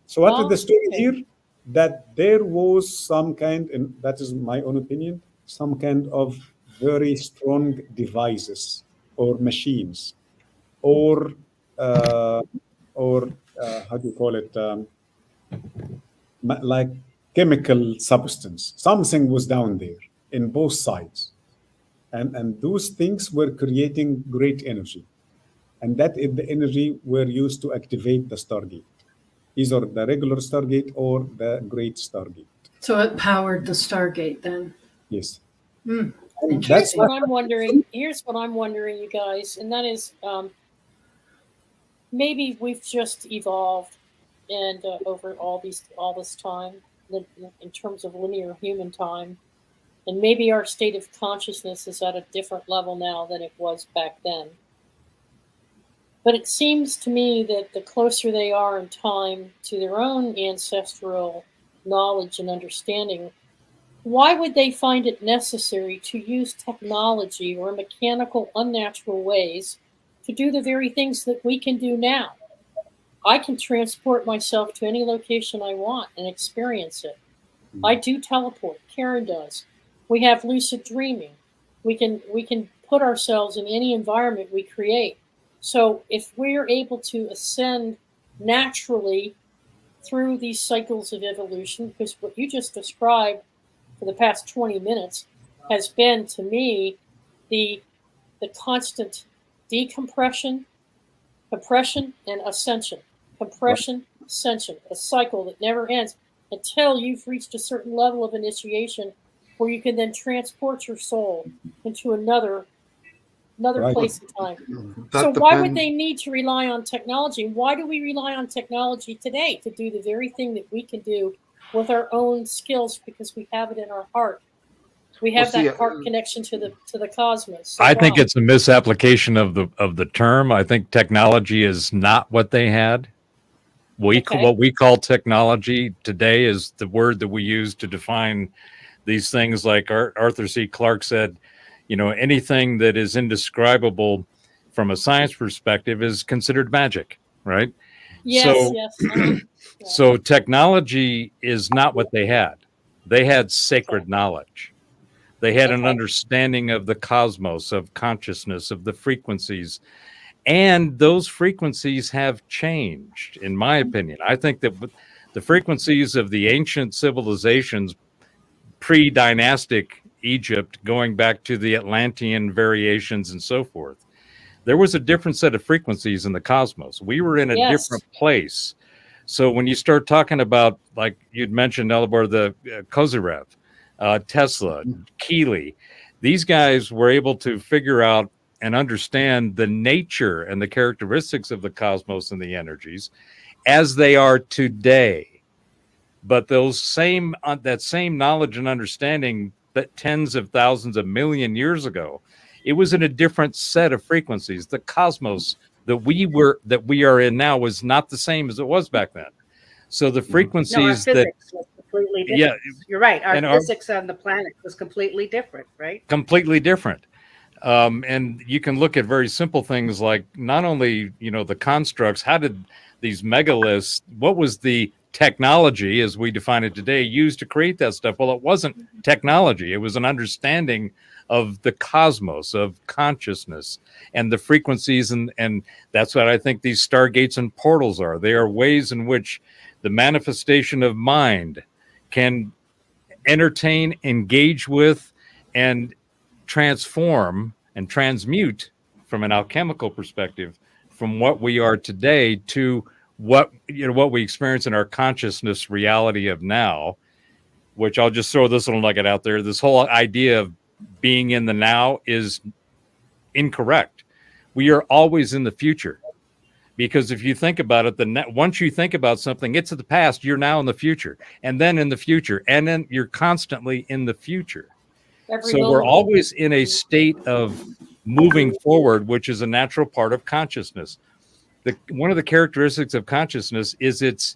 So what is the story here? That there was some kind, and that is my own opinion, some kind of very strong devices or machines, or how do you call it? Like chemical substance. Something was down there in both sides, and those things were creating great energy. And that is the energy were used to activate the Stargate, either the regular Stargate or the Great Stargate. So it powered the Stargate then? Yes. Here's what I'm wondering. Here's what I'm wondering, you guys, and that is maybe we've just evolved, and over all this time, in terms of linear human time, and maybe our state of consciousness is at a different level now than it was back then. But it seems to me that the closer they are in time to their own ancestral knowledge and understanding, why would they find it necessary to use technology or mechanical, unnatural ways to do the very things that we can do now? I can transport myself to any location I want and experience it. I do teleport. Karen does. We have lucid dreaming. We can put ourselves in any environment we create. So if we're able to ascend naturally through these cycles of evolution, because what you just described for the past 20 minutes has been, to me, the constant decompression, compression, and ascension. Compression, ascension, a cycle that never ends until you've reached a certain level of initiation where you can then transport your soul into another place in time. So why would they need to rely on technology? Why do we rely on technology today to do the very thing that we can do with our own skills? Because we have it in our heart. We have that heart connection to the cosmos. So I think it's a misapplication of the term. I think technology is not what they had. What we call technology today is the word that we use to define these things like Arthur C. Clarke said, you know, anything that is indescribable from a science perspective is considered magic, right? Yes, so, yes. So technology is not what they had. They had sacred knowledge. They had an understanding of the cosmos, of consciousness, of the frequencies. And those frequencies have changed, in my opinion. I think that the frequencies of the ancient civilizations, pre-dynastic Egypt, going back to the Atlantean variations and so forth, there was a different set of frequencies in the cosmos. We were in a different place. So when you start talking about, like you'd mentioned, Elibor, the Kozyrev, Tesla, Keeley, these guys were able to figure out and understand the nature and the characteristics of the cosmos and the energies as they are today. But those same that same knowledge and understanding that tens of thousands of million years ago, it was in a different set of frequencies. The cosmos that we are in now was not the same as it was back then. So the frequencies was completely different. Yeah, you're right. Our physics on the planet was completely different, right? Completely different. And you can look at very simple things like not only, you know, the constructs, how did these megaliths, what was the technology as we define it today used to create that stuff? Well, it wasn't technology. It was an understanding of the cosmos, of consciousness and the frequencies. And that's what I think these stargates and portals are. They are ways in which the manifestation of mind can entertain, engage with, and transform and transmute from an alchemical perspective from what we are today to what we experience in our consciousness reality of now, which I'll just throw this little nugget out there. This whole idea of being in the now is incorrect. We are always in the future, because if you think about it, once you think about something, it's in the past, you're now in the future, and then in the future, and then you're constantly in the future. So we're always in a state of moving forward, which is a natural part of consciousness. One of the characteristics of consciousness is its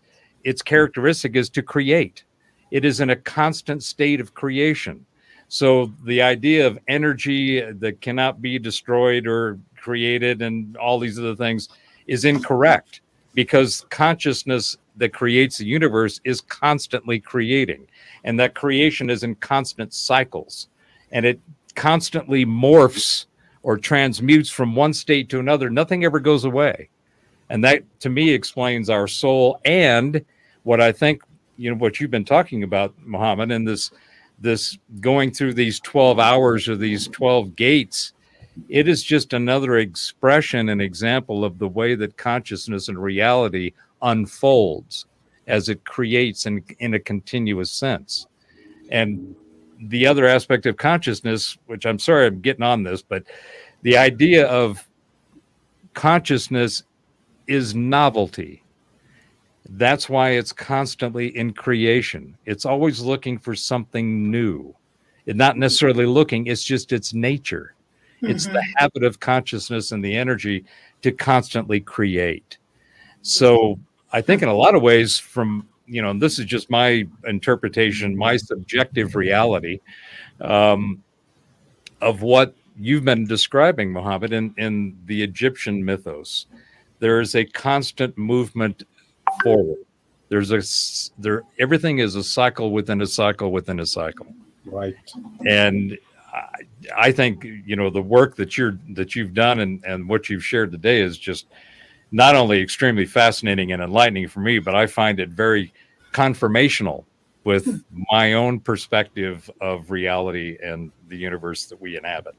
characteristic is to create. It is in a constant state of creation. So the idea of energy that cannot be destroyed or created and all these other things is incorrect, because consciousness that creates the universe is constantly creating, and that creation is in constant cycles, and it constantly morphs or transmutes from one state to another. Nothing ever goes away. And that, to me, explains our soul. And what I think, you know, what you've been talking about, Mohamed, and this going through these 12 hours or these 12 gates, it is just another expression and example of the way that consciousness and reality unfolds as it creates in a continuous sense. And the other aspect of consciousness, which I'm sorry I'm getting on this, but the idea of consciousness is novelty. That's why it's constantly in creation. It's always looking for something new. It's not necessarily looking, it's just its nature. It's the habit of consciousness and the energy to constantly create. So I think in a lot of ways, from, you know, and this is just my interpretation, my subjective reality of what you've been describing, Mohamed, in the Egyptian mythos. There is a constant movement forward. Everything is a cycle within a cycle within a cycle. Right. And I think, you know, the work that you've done and what you've shared today is just not only extremely fascinating and enlightening for me, but I find it very confirmational with my own perspective of reality and the universe that we inhabit.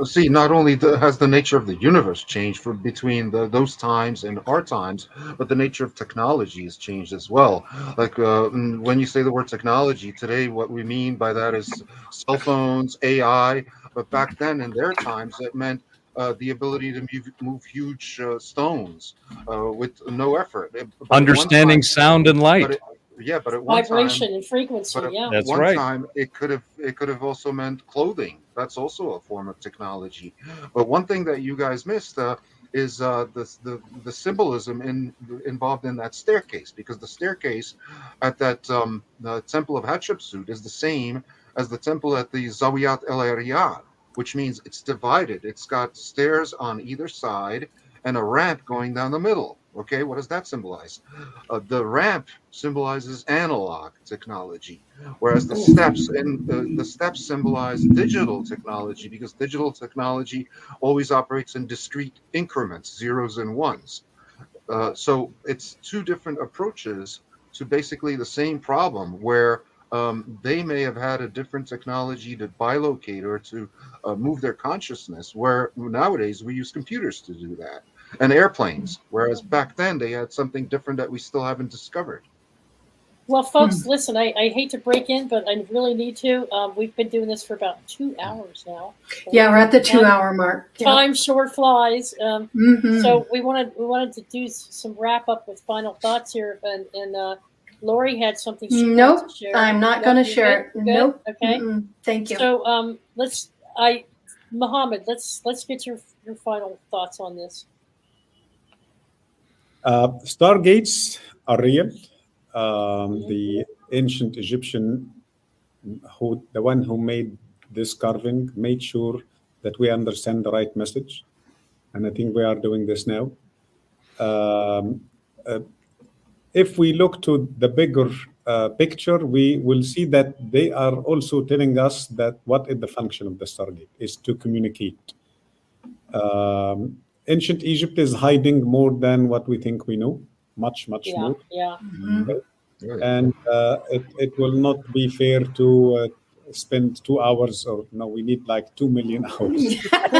See, not only has the nature of the universe changed between those times and our times, but the nature of technology has changed as well. Like when you say the word technology today, what we mean by that is cell phones, AI. But back then, in their times, it meant the ability to move huge stones with no effort. Understanding sound and light. But at one vibration time, and frequency. That's one right. time it could have also meant clothing. That's also a form of technology. But one thing that you guys missed is the symbolism involved in that staircase, because the staircase at that the temple of Hatshepsut is the same as the temple at the zawyet-el-aryan, which means it's divided. It's got stairs on either side and a ramp going down the middle. Okay, what does that symbolize? The ramp symbolizes analog technology, whereas the steps symbolize digital technology, because digital technology always operates in discrete increments, zeros and ones. So it's two different approaches to basically the same problem, where they may have had a different technology to bilocate or to move their consciousness, where nowadays we use computers to do that, and airplanes, whereas back then they had something different that we still haven't discovered. Well, folks, listen, I hate to break in, but I really need to. We've been doing this for about 2 hours now. Yeah, we're at the 2-hour mark. Time sure flies. So we wanted to do some wrap up with final thoughts here, and Lori had something she wanted to share. I'm not going to share it. Nope. Okay. Thank you. So Mohamed, let's get your final thoughts on this. Stargates are real. The ancient Egyptian, the one who made this carving, made sure that we understand the right message, and I think we are doing this now. If we look to the bigger picture, we will see that they are also telling us that what is the function of the Stargate is to communicate. Ancient Egypt is hiding more than what we think we know, much more. Yeah. And it will not be fair to spend 2 hours, or no, we need like 2 million hours.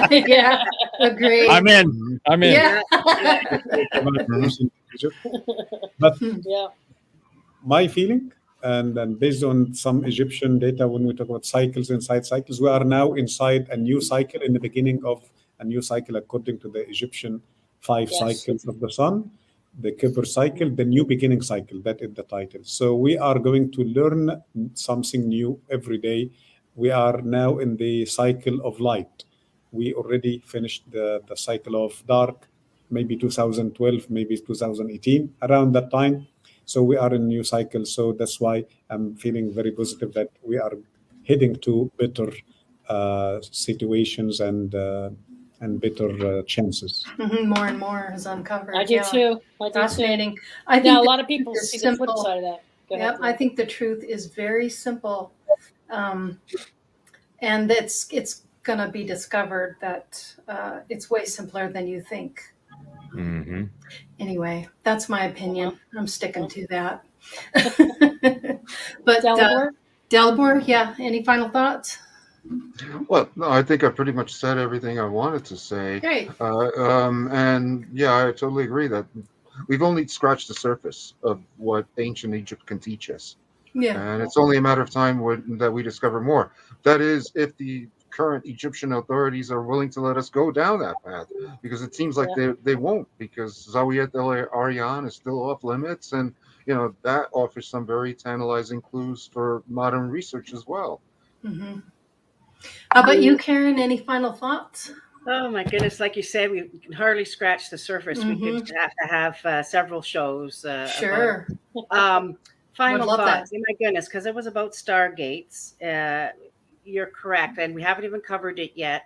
Yeah, agreed. I'm in. Yeah. But my feeling, and based on some Egyptian data, when we talk about cycles inside cycles, we are now inside a new cycle, in the beginning of a new cycle according to the Egyptian 5 cycles of the sun, the Kipper cycle, the new beginning cycle. That is the title. So we are going to learn something new every day. We are now in the cycle of light. We already finished the cycle of dark, maybe 2012, maybe 2018, around that time. So we are in a new cycle. So that's why I'm feeling very positive that we are heading to better situations and better chances. More and more is uncovered. I do too. Fascinating. I think a lot of people see the flip side of that. Yeah, I think the truth is very simple, and it's going to be discovered that it's way simpler than you think. Anyway, that's my opinion. I'm sticking to that. But Delbor, yeah, any final thoughts? Well, no, I think I pretty much said everything I wanted to say. Great. And yeah, I totally agree that we've only scratched the surface of what ancient Egypt can teach us. Yeah. And it's only a matter of time that we discover more. That is, if the current Egyptian authorities are willing to let us go down that path, because it seems like they won't, because zawyet-el-aryan is still off limits, and that offers some very tantalizing clues for modern research as well. How about you, Karen? Any final thoughts? Oh my goodness! Like you said, we can hardly scratch the surface. We could have to have several shows. Sure. Final thoughts. Oh my goodness, because it was about Stargates. You're correct, and we haven't even covered it yet.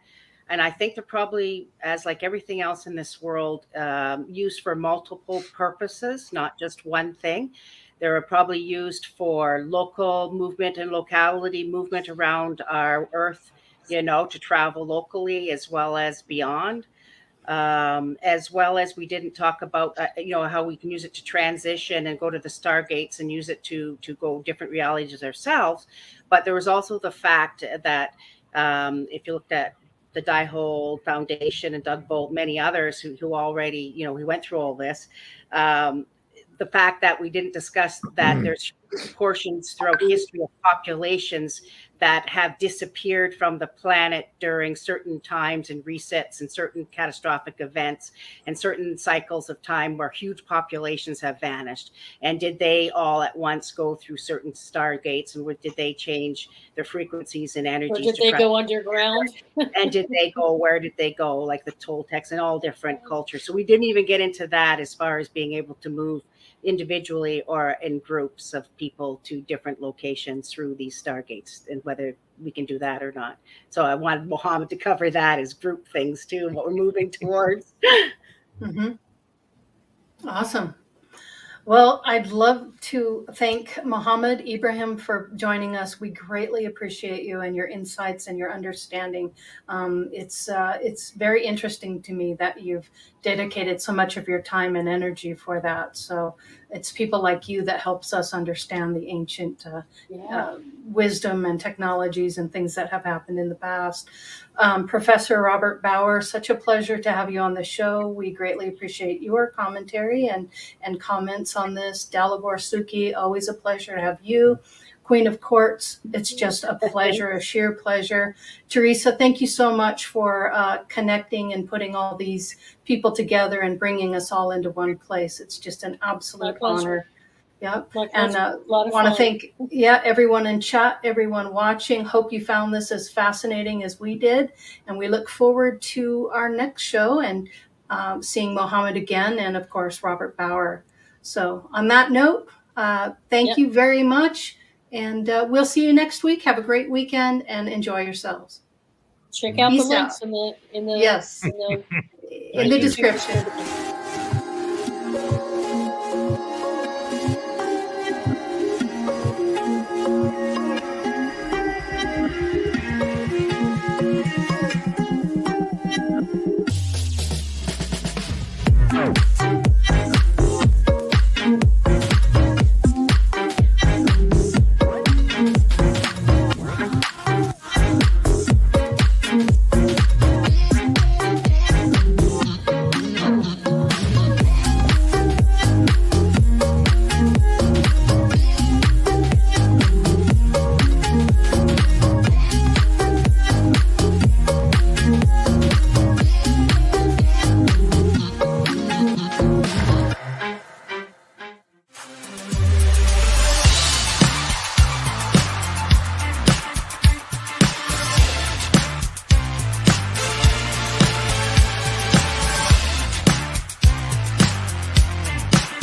And I think they're probably, as like everything else in this world, used for multiple purposes, not just one thing. They're probably used for local movement and locality movement around our Earth, to travel locally as well as beyond. As well as we didn't talk about, how we can use it to transition and go to the Stargates and use it to go different realities ourselves. But there was also the fact that if you looked at the Die-Hole Foundation and Doug Bolt, many others who already, we went through all this, the fact that we didn't discuss that there's portions throughout history of populations that have disappeared from the planet during certain times and resets and certain catastrophic events and certain cycles of time where huge populations have vanished? And did they all at once go through certain stargates, and did they change their frequencies and energies? Or did they go underground? And did they go, where did they go? Like the Toltecs and all different cultures. So we didn't even get into that as far as being able to move individually or in groups of people to different locations through these stargates, and whether we can do that or not. So I wanted Mohamed to cover that as group things too, and what we're moving towards. Mm-hmm. Awesome. Well, I'd love to thank Mohamed Ibrahim for joining us. We greatly appreciate you and your insights and your understanding. It's very interesting to me that you've dedicated so much of your time and energy for that. So it's people like you that helps us understand the ancient wisdom and technologies and things that have happened in the past. Professor Robert Bauer, such a pleasure to have you on the show. We greatly appreciate your commentary and comments on this. Dalibor Suki, always a pleasure to have you. Queen of Courts, it's just a pleasure, a sheer pleasure. Teresa, thank you so much for connecting and putting all these people together and bringing us all into one place. It's just an absolute honor. Yeah, and want to thank everyone in chat, everyone watching. Hope you found this as fascinating as we did, and we look forward to our next show and seeing Mohamed again, and of course Robert Bauer. So on that note, thank you very much, and we'll see you next week. Have a great weekend and enjoy yourselves. Check out the links in the in the description.